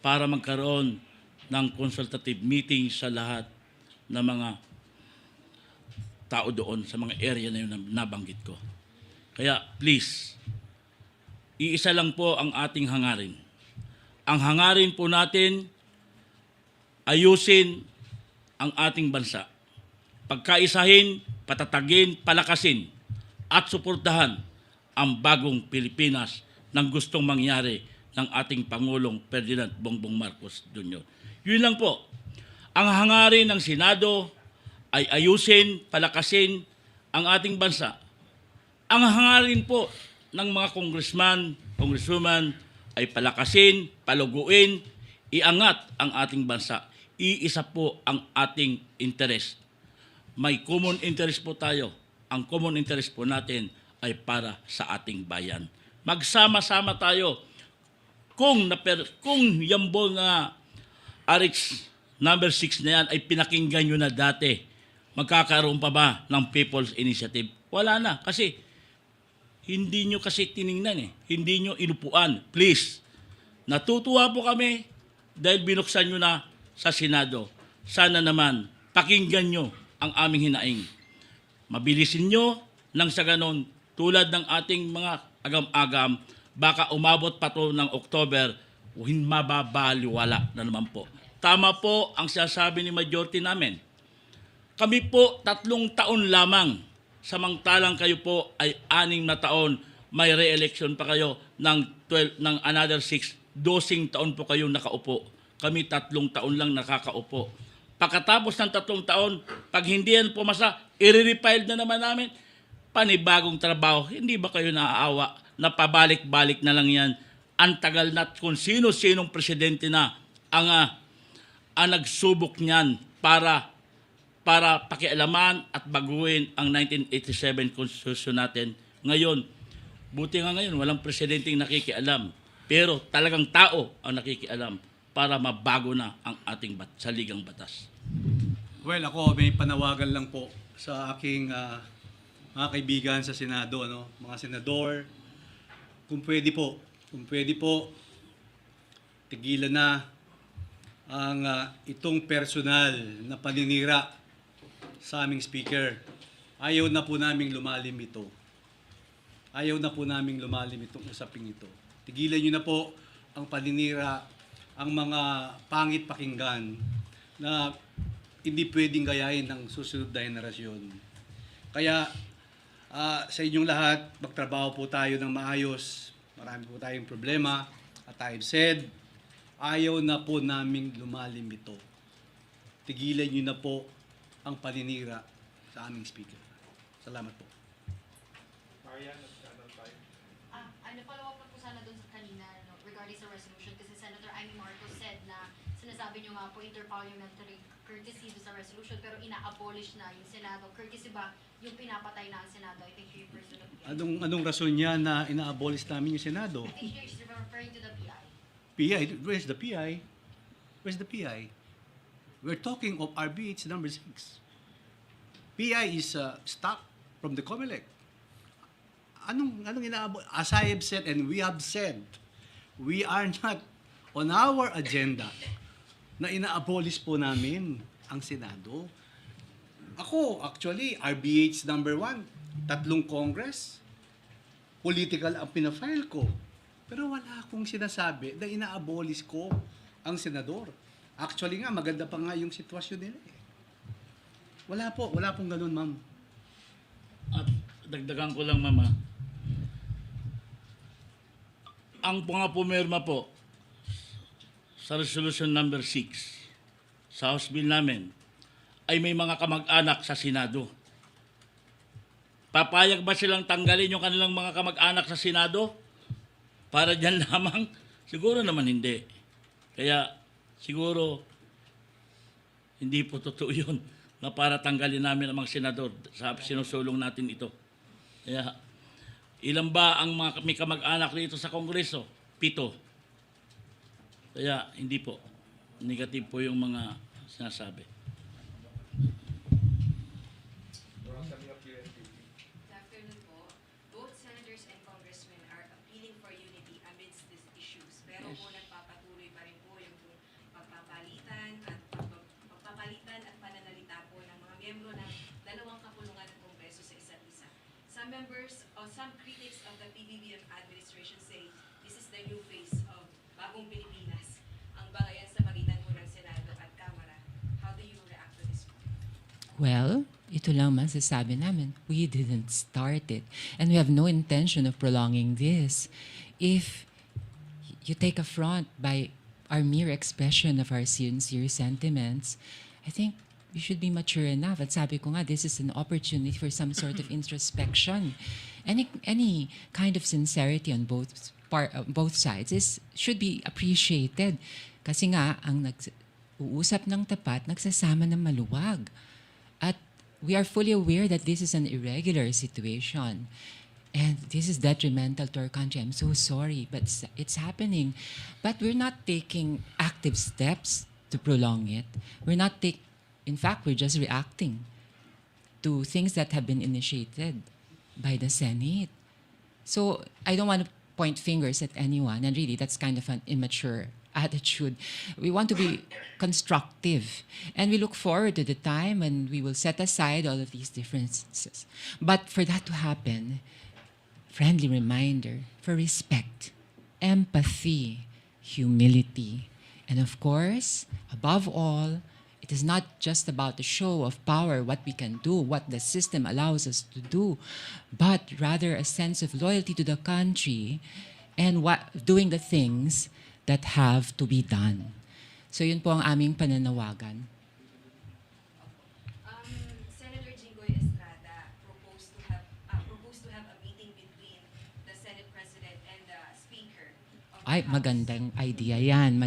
para magkaroon ng consultative meeting sa lahat ng mga tao doon sa mga area na yun na nabanggit ko. Kaya please, iisa lang po ang ating hangarin. Ang hangarin po natin, ayusin ang ating bansa. Pagkaisahin, patatagin, palakasin, at suportahan ang bagong Pilipinas ng gustong mangyari ng ating Pangulong Ferdinand Bongbong Marcos Jr. Yun lang po. Ang hangarin ng Senado ay ayusin, palakasin ang ating bansa. Ang hangarin po ng mga congressman, congresswoman ay palakasin, paluguin, iangat ang ating bansa. Iisa po ang ating interest. May common interest po tayo. Ang common interest po natin ay para sa ating bayan. Magsama-sama tayo. Kung yung ball na RX number 6 na yan ay pinakinggan nyo na dati, magkakaroon pa ba ng People's Initiative? Wala na. Kasi hindi nyo kasi tiningnan eh. Hindi nyo inupuan. Please, natutuwa po kami dahil binuksan nyo na sa Senado. Sana naman, pakinggan nyo ang aming hinaing. Mabilisin nyo nang sa ganon, tulad ng ating mga agam-agam, baka umabot pa to ng October, mababaliwala na naman po. Tama po ang sinasabi ni majority namin. Kami po 3 taon lamang. Samantalang kayo po ay 6 na taon, may re-election pa kayo ng another 6, 12 taon po kayong nakaupo. Kami 3 taon lang nakakaupo. Pagkatapos ng 3 taon, pag hindi yan pumasa, i-refile na naman namin. Panibagong trabaho, hindi ba kayo naaawa na pabalik-balik na lang yan? Ang tagal na kung sino-sinong presidente na ang nagsubok niyan para pakialaman at baguhin ang 1987 Constitution natin. Ngayon, buti nga ngayon, walang presidenteng nakikialam. Pero talagang tao ang nakikialam para mabago na ang ating saligang batas. Well, ako may panawagan lang po sa aking mga kaibigan sa Senado, mga senador, kung pwede po, tigilan na ang itong personal na paninira sa aming speaker. Ayaw na po naming lumalim ito. Ayaw na po naming lumalim itong usaping ito. Tigilan niyo na po ang paninira, ang mga pangit pakinggan na hindi pwedeng gayahin ng susunod na henerasyon. Kaya sa inyong lahat, magtrabaho po tayo ng maayos. Marami po tayong problema. At I've said, ayaw na po naming lumalim ito. Tigilan niyo na po ang paninira sa aming speaker. Salamat po. Marian, Channel 5. Follow up lang po sana doon sa kanina regarding sa resolution kasi Senator Amy Marcos said na sinasabi niyo nga po interparliamentary courtesy doon sa resolution pero ina-abolish na yung Senado. Courtesy ba yung pinapatay na ang Senado? I think yung person of Anong rason niya na ina-abolish namin yung Senado? I think she's referring to the PI. PI? Where's the PI? Where's the PI? We're talking of RBH number 6. PI is stock from the COMELEC. Anong inaabol? As I have said and we have said, we are not on our agenda na ina-abolish po namin ang Senado. Ako, actually, RBH number 1, 3 Congress, political ang pinafile ko. Pero wala akong sinasabi na ina-abolish ko ang senador. Actually nga, maganda pa nga yung sitwasyon nila eh. Wala pong ganun, ma'am. At dagdagan ko lang, Mama. Ang mga pumirma po sa resolution number 6 sa House Bill namin ay may mga kamag-anak sa Senado. Papayag ba silang tanggalin yung kanilang mga kamag-anak sa Senado? Para dyan lamang? Siguro naman hindi. Kaya siguro hindi po totoo yun na para tanggalin namin ang mga senador sa sinusulong natin ito. Kaya ilan ba ang mga may kamag-anak dito sa Kongreso? 7. Kaya hindi po. Negative po yung mga sinasabi. Rosalie of UNPP. Good afternoon po. Both senators and congressmen are appealing for unity amidst these issues. Pero po nagpapatuloy pa rin po yung pagpapalitan at pananalita po ng mga miyembro ng dalawang kapulungan ng Kongreso sa isa't isa. Some members or some critics of the PBBM administration say this is the new face of bagong Pilipinas. Ang bagayan sa pagitan po ng Senado at Kamara. How do you react to this? Well, ito lang masasabi namin. We didn't start it. And we have no intention of prolonging this. If you take affront by our mere expression of our sincere sentiments, I think we should be mature enough. At sabi ko nga, this is an opportunity for some sort of introspection. Any kind of sincerity on both sides should be appreciated. Kasi nga, ang uusap ng tapat, nagsasama ng maluwag. At we are fully aware that this is an irregular situation. And this is detrimental to our country. I'm so sorry, but it's happening. But we're not taking active steps to prolong it. In fact, we're just reacting to things that have been initiated by the Senate. So I don't want to point fingers at anyone, and really that's kind of an immature attitude. We want to be constructive, and we look forward to the time when we will set aside all of these differences. But for that to happen, friendly reminder for respect, empathy, humility, and of course, above all, it is not just about the show of power, what we can do, what the system allows us to do, but rather a sense of loyalty to the country and doing the things that have to be done. So yun po ang aming pananawagan. Senator Jinggoy Estrada proposed to have a meeting between the Senate President and the Speaker of the Ay, House. magandang idea yan,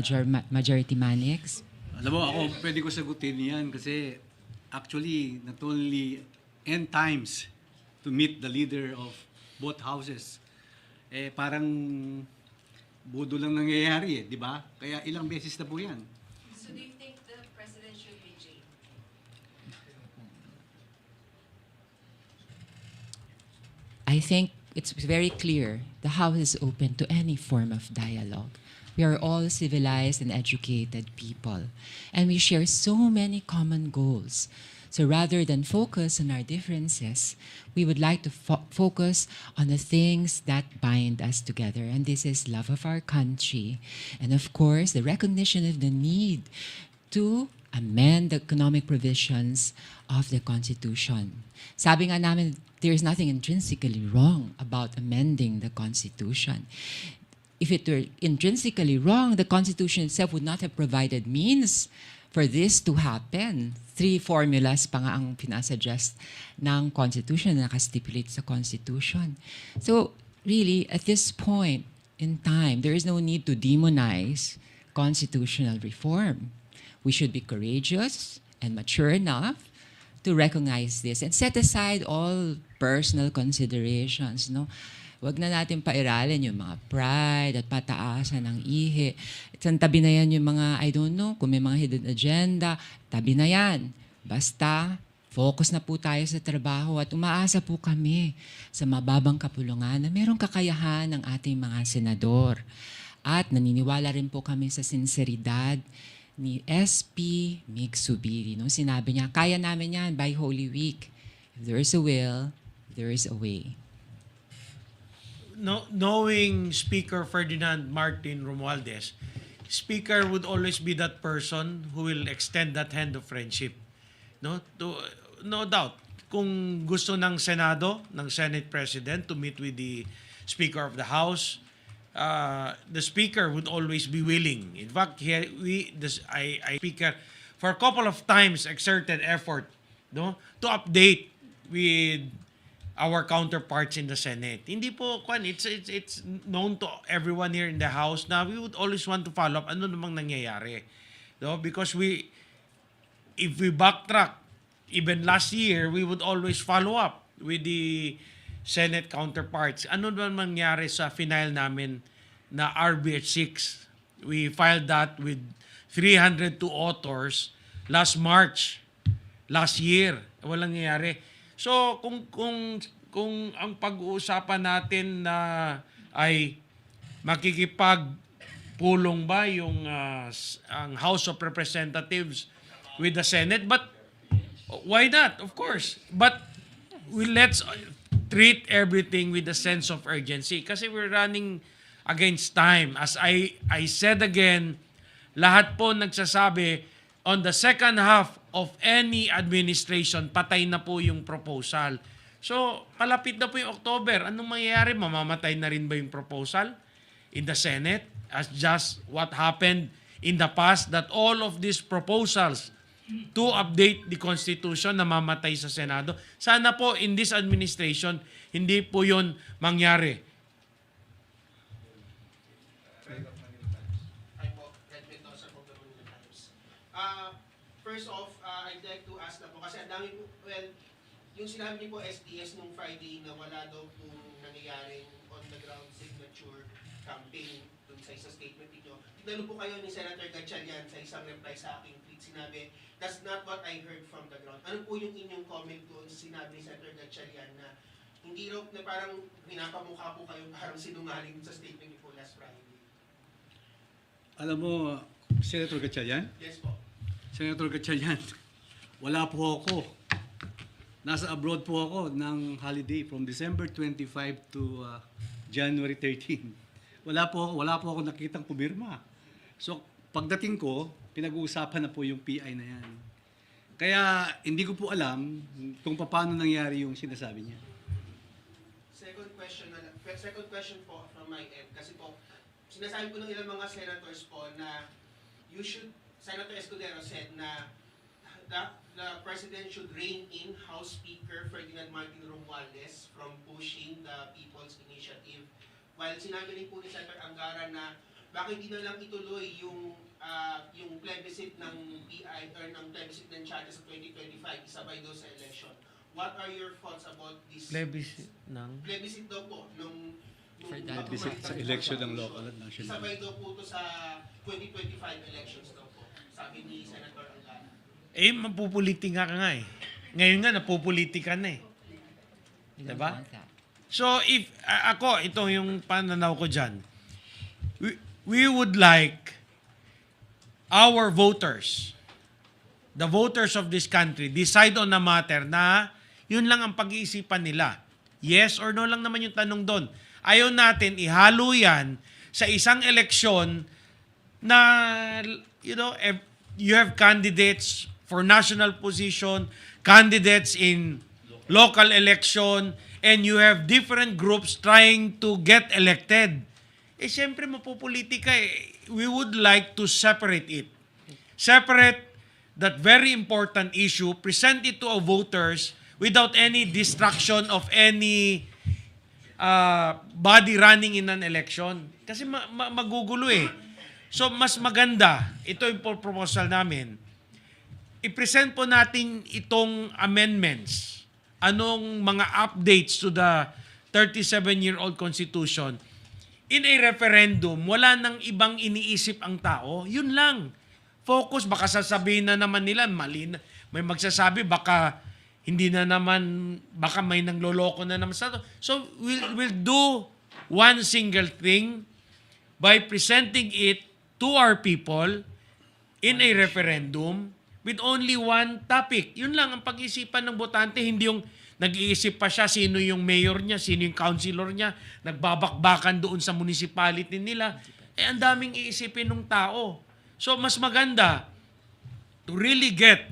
Majority Manix. Alam mo, ako pwede ko sagutin yan kasi actually not only end times to meet the leader of both houses. Parang budo lang nangyayari di ba? Kaya ilang beses na po yan. So do you think the President should be jailed? I think it's very clear the House is open to any form of dialogue. We are all civilized and educated people, and we share so many common goals. So rather than focus on our differences, we would like to focus on the things that bind us together. And this is love of our country. And of course, the recognition of the need to amend the economic provisions of the Constitution. Sabi nga namin, there is nothing intrinsically wrong about amending the Constitution. If it were intrinsically wrong, the Constitution itself would not have provided means for this to happen. 3 formulas pa nga ang pinasuggest ng Constitution na nakastipulate sa Constitution. So really, at this point in time, there is no need to demonize constitutional reform. We should be courageous and mature enough to recognize this and set aside all personal considerations, no? Huwag na natin pairalin yung mga pride at pataasan ng ihi. Tabi na yan yung mga, I don't know, kung may mga hidden agenda, tabi na yan. Basta, focus na po tayo sa trabaho at umaasa po kami sa mababang kapulungan na merong kakayahan ng ating mga senador. At naniniwala rin po kami sa sinseridad ni SP Mig Subiri. No? Sinabi niya, kaya namin yan by Holy Week. If there is a will, there is a way. No, knowing Speaker Ferdinand Martin Romualdez, Speaker would always be that person who will extend that hand of friendship. No doubt. Kung gusto ng Senado, ng Senate President to meet with the Speaker of the House, the Speaker would always be willing. In fact, Speaker for a couple of times exerted effort, no, to update with our counterparts in the Senate. Hindi po, it's known to everyone here in the House na we would always want to follow up ano namang nangyayari. No? Because if we backtrack, even last year, we would always follow up with the Senate counterparts. Ano naman nangyari sa final namin na RBH 6? We filed that with 302 authors last March, last year. Walang nangyayari. So kung ang pag-uusapan natin na ay makikipagpulong ba yung ang House of Representatives with the Senate, but why not? Of course. But let's treat everything with a sense of urgency kasi we're running against time. As I said again, lahat po nagsasabi on the second half of any administration, patay na po yung proposal. So, palapit na po yung October. Anong mangyayari? Mamamatay na rin ba yung proposal in the Senate? As just what happened in the past, that all of these proposals to update the Constitution namamatay sa Senado. Sana po in this administration, hindi po yun mangyari. First off, I'd like to ask na po, kasi ang dami po, well, yung sinabi niyo po SDS nung Friday na wala daw pong nangyayaring on-the-ground signature campaign dun sa isang statement niyo. Tinalo po kayo ni Senator Gatchalian sa isang reply sa aking tweet. Sinabi, that's not what I heard from the ground. Ano po yung inyong comment doon sa sinabi ni Senator Gatchalian na hindi raw, na parang pinapamukha po kayo parang sinungaling sa statement niyo po last Friday? Alam mo, Senator Gatchalian? Yes po. Senator Gatchalian, wala po ako. Nasa abroad po ako ng holiday from December 25 to January 13. Wala po ako nakitang pumirma. So, pagdating ko, pinag-uusapan na po yung PI na yan. Kaya, hindi ko po alam kung paano nangyari yung sinasabi niya. Second question po from my end. Kasi po, sinasabi po ng ilang mga senators po na Senator Escudero said na the President should rein in House Speaker Ferdinand Martin Romualdez from pushing the People's Initiative. While sinabi rin po ni Senator Angara na bakit hindi na lang ituloy yung plebiscite ng PI or ng plebiscite ng China sa 2025 isabay daw sa election. What are your thoughts about this? Plebiscite ng? Plebiscite daw po nung Plebiscite sa election ng local at national. Isabay daw po ito sa 2025 elections daw po, sabi ni Senator Angara. Mapupulitika ka nga eh. Ngayon nga, napupulitika na eh. Diba? So, if, ito yung pananaw ko dyan. We would like our voters the voters of this country decide on a matter na yun lang ang pag-iisipan nila. Yes or no lang naman yung tanong doon. Ayaw natin ihalo yan sa isang eleksyon na, you have candidates for national position, candidates in local election, and you have different groups trying to get elected. Siyempre, mapupolitika eh. We would like to separate it. Separate that very important issue, present it to our voters without any distraction of any body running in an election. Kasi magugulo eh. So, mas maganda, ito yung proposal namin, i-present po natin itong amendments, anong mga updates to the 37-year-old Constitution. In a referendum, wala nang ibang iniisip ang tao. Yun lang. Focus, baka sasabihin na naman nila, mali na. May magsasabi, baka hindi na naman, baka may nangloloko na naman sa to. So, we'll do one single thing by presenting it to our people in a referendum with only one topic. Yun lang ang pag-isipan ng botante, hindi yung nag-iisip pa siya sino yung mayor niya, sino yung councilor niya, nagbabakbakan doon sa municipality nila. Ang daming iisipin ng tao. So, mas maganda to really get,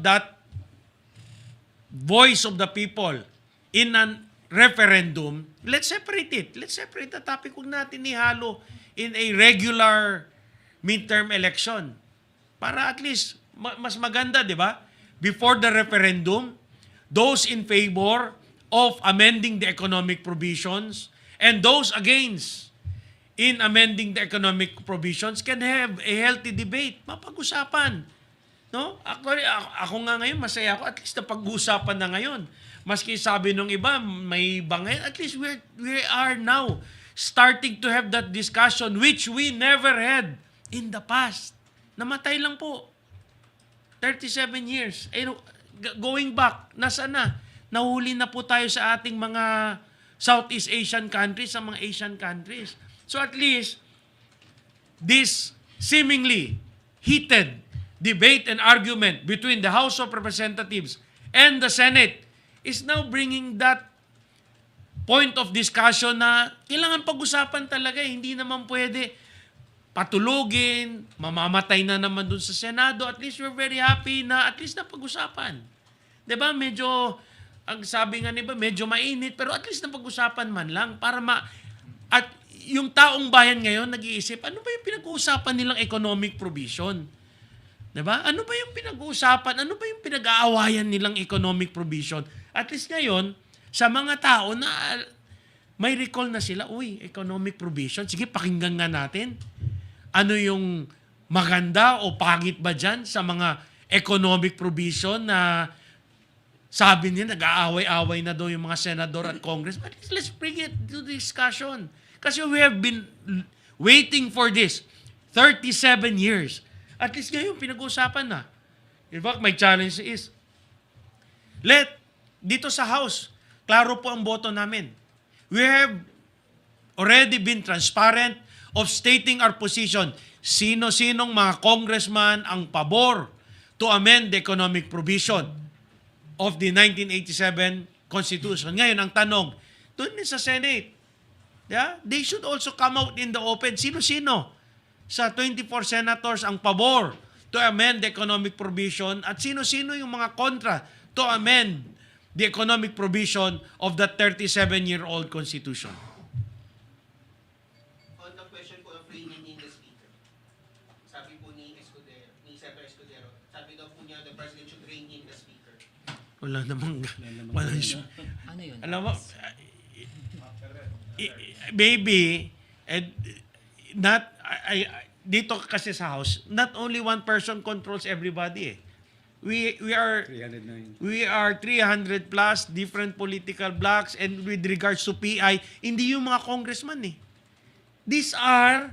that voice of the people in a referendum. Let's separate it. Let's separate the topic. Huwag natin ihalo in a regular midterm election. Para at least, mas maganda, di ba? Before the referendum, those in favor of amending the economic provisions and those against in amending the economic provisions can have a healthy debate. Mapag-usapan. No? Ako nga ngayon, masaya ako. At least napag-usapan na ngayon. Maski sabi nung iba, may bangay. At least we are now starting to have that discussion which we never had in the past. Namatay lang po. 37 years. Going back, nasa na? Nahuli na po tayo sa ating mga Southeast Asian countries, sa mga Asian countries. So at least, this seemingly heated debate and argument between the House of Representatives and the Senate is now bringing that point of discussion na kailangan pag-usapan talaga. Hindi naman pwede patulogin, mamamatay na naman dun sa Senado. At least we're very happy na at least napag-usapan. Diba? Medyo, ang sabi nga niba, medyo mainit, pero at least napag-usapan man lang para at yung taong bayan ngayon nag-iisip, ano ba yung pinag-uusapan nilang economic provision? Diba? Ano ba yung pinag-uusapan? Ano ba yung pinag-aawayan nilang economic provision? At least ngayon, sa mga tao na may recall na sila, economic provision, sige, pakinggan nga natin. Ano yung maganda o pangit ba dyan sa mga economic provision na sabi niya, nag-aaway-aaway na daw yung mga senador at Congress. But let's bring it to discussion. Kasi we have been waiting for this 37 years. At least ngayon, pinag-uusapan na. In fact, my challenge is, dito sa House, klaro po ang boto namin. We have already been transparent of stating our position. Sino-sinong mga congressman ang pabor to amend the economic provision of the 1987 Constitution. Ngayon, ang tanong, doon din sa Senate, they should also come out in the open. Sino-sino sa 24 senators ang pabor to amend the economic provision at sino-sino yung mga kontra to amend the economic provision of the 37-year-old Constitution. On the question po of reining in the Speaker, sabi po ni Senator Escudero, sabi daw po niya, the President should rein in the Speaker. Wala namang Ano yun? alam mo, maybe, dito kasi sa House, not only one person controls everybody. We are 309. We are 300 plus different political blocks, and with regards to PI, hindi yung mga congressman eh. These are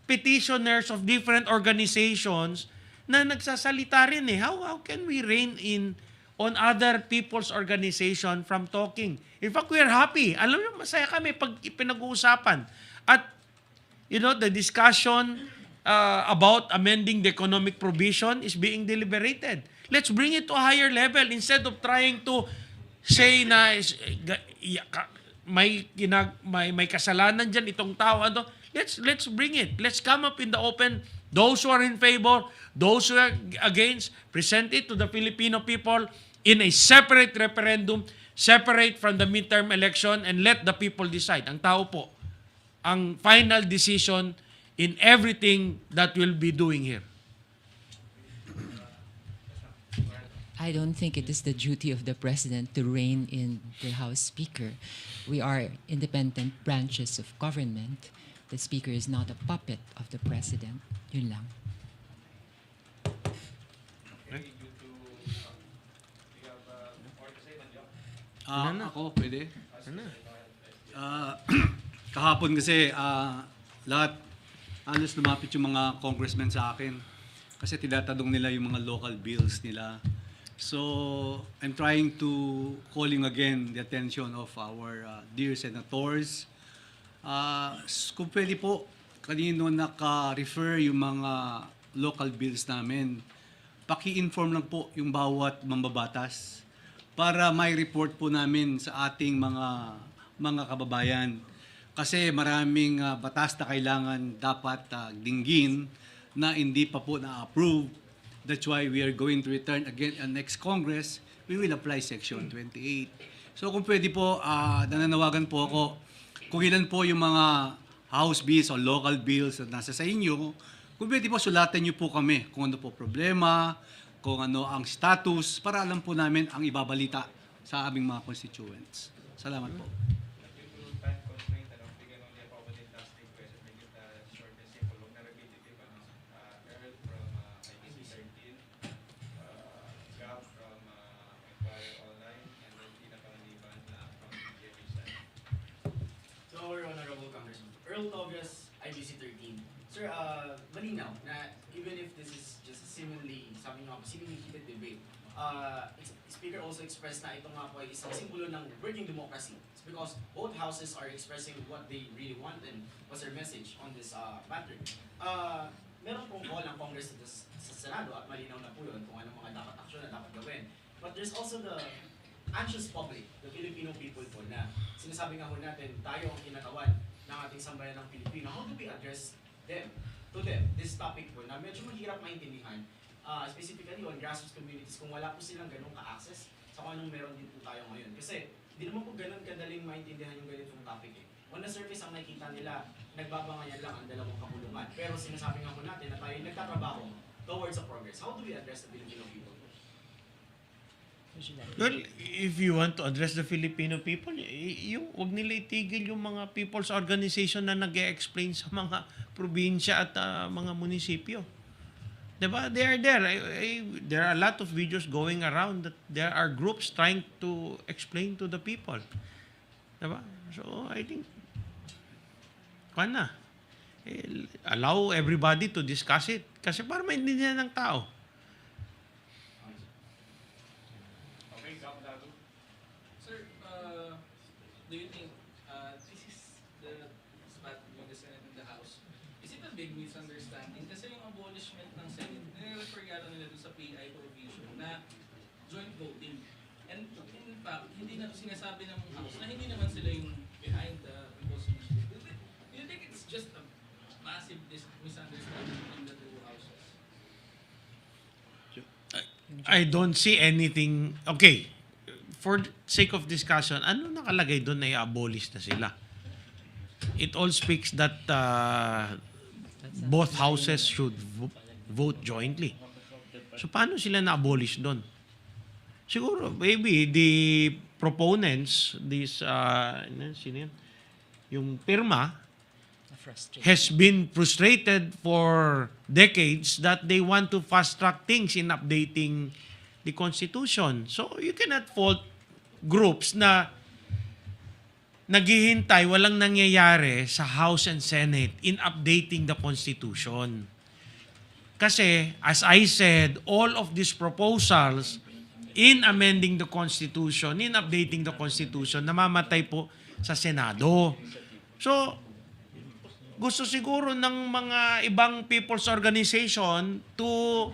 petitioners of different organizations na nagsasalita rin eh. How can we rein in on other people's organization from talking? In fact, we are happy. Alam mo, masaya kami pag pinag-uusapan. At, the discussion about amending the economic provision is being deliberated. Let's bring it to a higher level instead of trying to say na may kasalanan diyan itong tao. Let's bring it. Let's come up in the open. Those who are in favor, those who are against, present it to the Filipino people in a separate referendum, separate from the midterm election, and let the people decide. Ang tao po, ang final decision in everything that we'll be doing here. I don't think it is the duty of the President to rein in the House Speaker. We are independent branches of government. The Speaker is not a puppet of the President. Yun lang. Maybe due to, you have more to say, Manjo? Ako, pwede? Kahapon kasi lahat halos lumapit yung mga congressmen sa akin kasi tinatanong nila yung mga local bills nila. So, I'm trying to calling again the attention of our dear senators. Kung pwede po, kanino naka-refer yung mga local bills namin, paki-inform lang po yung bawat mambabatas para may report po namin sa ating mga kababayan. Kasi maraming batas na kailangan dapat dinggin na hindi pa po na-approve. That's why we are going to return again next Congress. We will apply Section 28. So kung pwede po, nananawagan po ako, kung ilan po yung mga house bills o local bills na nasa sa inyo, kung pwede po sulatan niyo po kami kung ano po problema, kung ano ang status, para alam po namin ang ibabalita sa aming mga constituents. Salamat po. Due to time constraint, we can only accommodate last three questions. Make it short and simple. Huwag na repetitive. Earl from IBC 13, Gab from Inquirer Online, and then Tina Pangaliban from GMA side. So, our Honorable Congressman, Earl Tobias, IBC 13. Sir, malinaw na even if this is just a seemingly heated debate, Speaker also expressed na ito nga po ay isang simbolo ng working democracy. It's because both houses are expressing what they really want and what's their message on this matter. Meron pong call ng Congress sa Senado at malinaw na po yun kung anong mga dapat aksyon na dapat gawin. But there's also the anxious public, the Filipino people po na sinasabi nga po natin, tayo ang kinatawan ng ating sambayan ng Pilipino. How do we address them, this topic po na medyo mahirap maintindihan, specifically on grassroots communities kung wala po silang ganong ka-access sa kung anong meron din po tayo ngayon. Kasi hindi naman po ganun kadaling maintindihan yung ganitong topic eh. On the surface, ang nakikita nila, nagbabangayan lang ang dalawang kapulungan. Pero sinasabi nga po natin na tayo nagtatrabaho towards a progress. How do we address the Filipino people? Well, if you want to address the Filipino people, wag nila itigil yung mga people's organization na nag-e-explain sa mga probinsya at mga munisipyo. Diba? They are there. There are a lot of videos going around that there are groups trying to explain to the people. Diba? So, I think, allow everybody to discuss it. Kasi para maintindihan ng tao. Okay, Gab Dago. Sir, do you think this is the spot between the Senate and the House? Is it a big misunderstanding? Kasi yung abolishment ng Senate, nire-refer yata nila doon sa PI provision na joint voting. And in fact, hindi na sinasabi ng House na hindi naman sila yung behind the proposed initiative. Do you think it's just a massive misunderstanding between the two houses? I don't see anything. Okay, for sake of discussion, ano nakalagay doon na i-abolish na sila? It all speaks that both houses should vote jointly. So paano sila na-abolish doon? Siguro, maybe the proponents, sino yun? Yung pirma, has been frustrated for decades that they want to fast-track things in updating the Constitution. So you cannot fault groups na naghihintay, walang nangyayari sa House and Senate in updating the Constitution. Kasi, as I said, all of these proposals in amending the Constitution, in updating the Constitution, namamatay po sa Senado. So, gusto siguro ng mga ibang people's organization to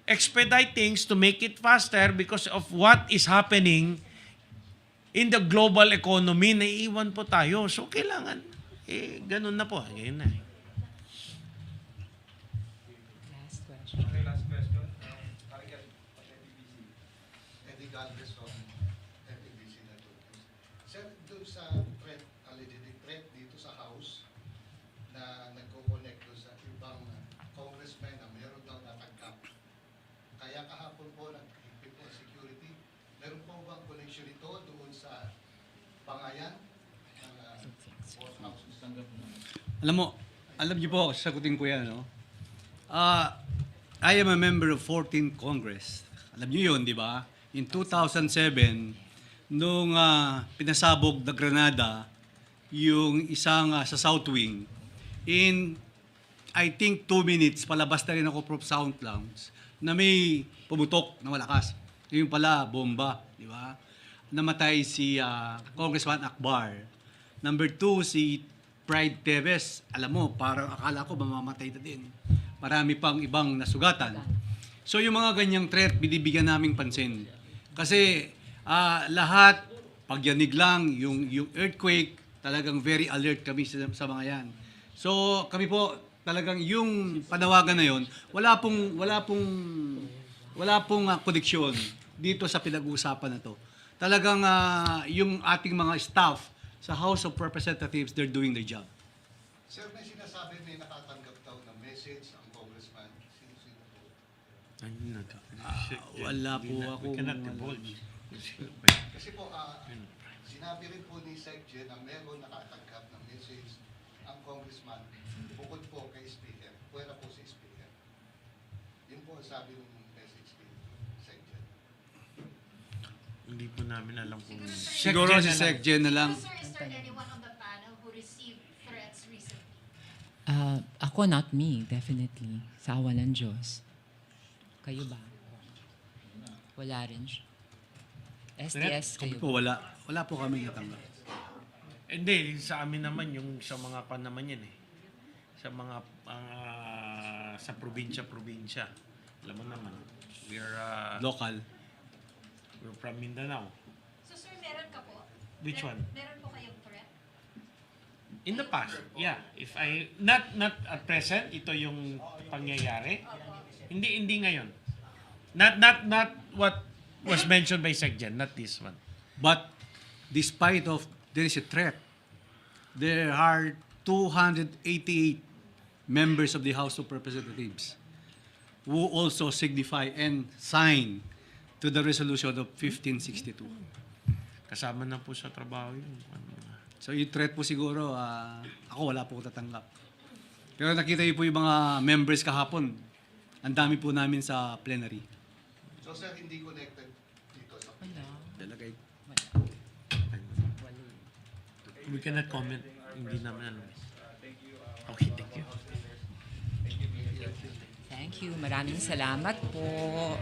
expedite things to make it faster because of what is happening in the global economy. Naiiwan po tayo. So, kailangan, ganun na po. Ganyan na. Last question. Okay, last question. Target of FEBC. Eddie Galvez from FEBC Network. Sir, doon sa threat, alleged threat dito sa House na nagko-connect doon sa ibang congressmen na meron daw natagkap. Kaya kahapon po nag-higpit po ang security. Meron po bang connection ito doon sa bangayan ng both houses? Alam niyo po, sagutin ko yan, no? I am a member of 14th Congress. Alam niyo yun, di ba? In 2007, nung pinasabog na Granada, yung isang sa South Wing, in, I think, 2 minutes, palabas na rin ako from sound clouds, na may pumutok na malakas. Yung pala, bomba, di ba? Namatay si Congressman Akbar. Number 2, si Pride Teves. Alam mo, parang akala ko mamamatay na din. Marami pang ibang nasugatan. So yung mga ganyang threat, binibigyan naming pansin. Kasi lahat, pagyanig lang, yung earthquake, talagang very alert kami sa mga yan. So kami po, talagang yung panawagan na yon, wala pong koneksyon dito sa pinag-uusapan na to. Talagang yung ating mga staff sa House of Representatives, they're doing their job. Sir, may sinasabi may nakatanggap daw ng message ang congressman. Sino po? Wala po ako. We cannot divulge. Kasi po, sinabi rin po ni Secretary na meron nakatanggap ng message ang congressman bukod po kay Speaker. Pwera po si Speaker. Yun po ang sabi ng message ni Secretary. Hindi po namin alam kung... Siguro si Sec Gen na lang. So, sir, is there anyone on the panel who received threats recently? Ako, not me, definitely. Sa awa ng Diyos. Kayo ba? Wala rin siya. SDS, kayo Po, ba? wala po kami natanggap. Hindi, sa amin naman, yung sa mga pan naman yan eh. Sa mga, sa probinsya. Alam mo naman, Local. we're from Mindanao. So, sir, meron ka po? Which one? Meron po kayong threat? In the past, yeah. If I, not at present, ito yung pangyayari. Hindi ngayon. Not what was mentioned by Secgen, not this one. But despite of there is a threat, there are 288 members of the House of Representatives who also signify and sign to the resolution of 1562. Kasama na po sa trabaho yun. So yung threat po siguro, ako wala po tatanggap. Pero nakita niyo po yung mga members kahapon, ang dami po namin sa plenary. So, sir, hindi connected dito sa Wala. Talagay. We cannot comment. Hindi naman alam. Thank you. Okay, thank you. Thank you. Maraming salamat po.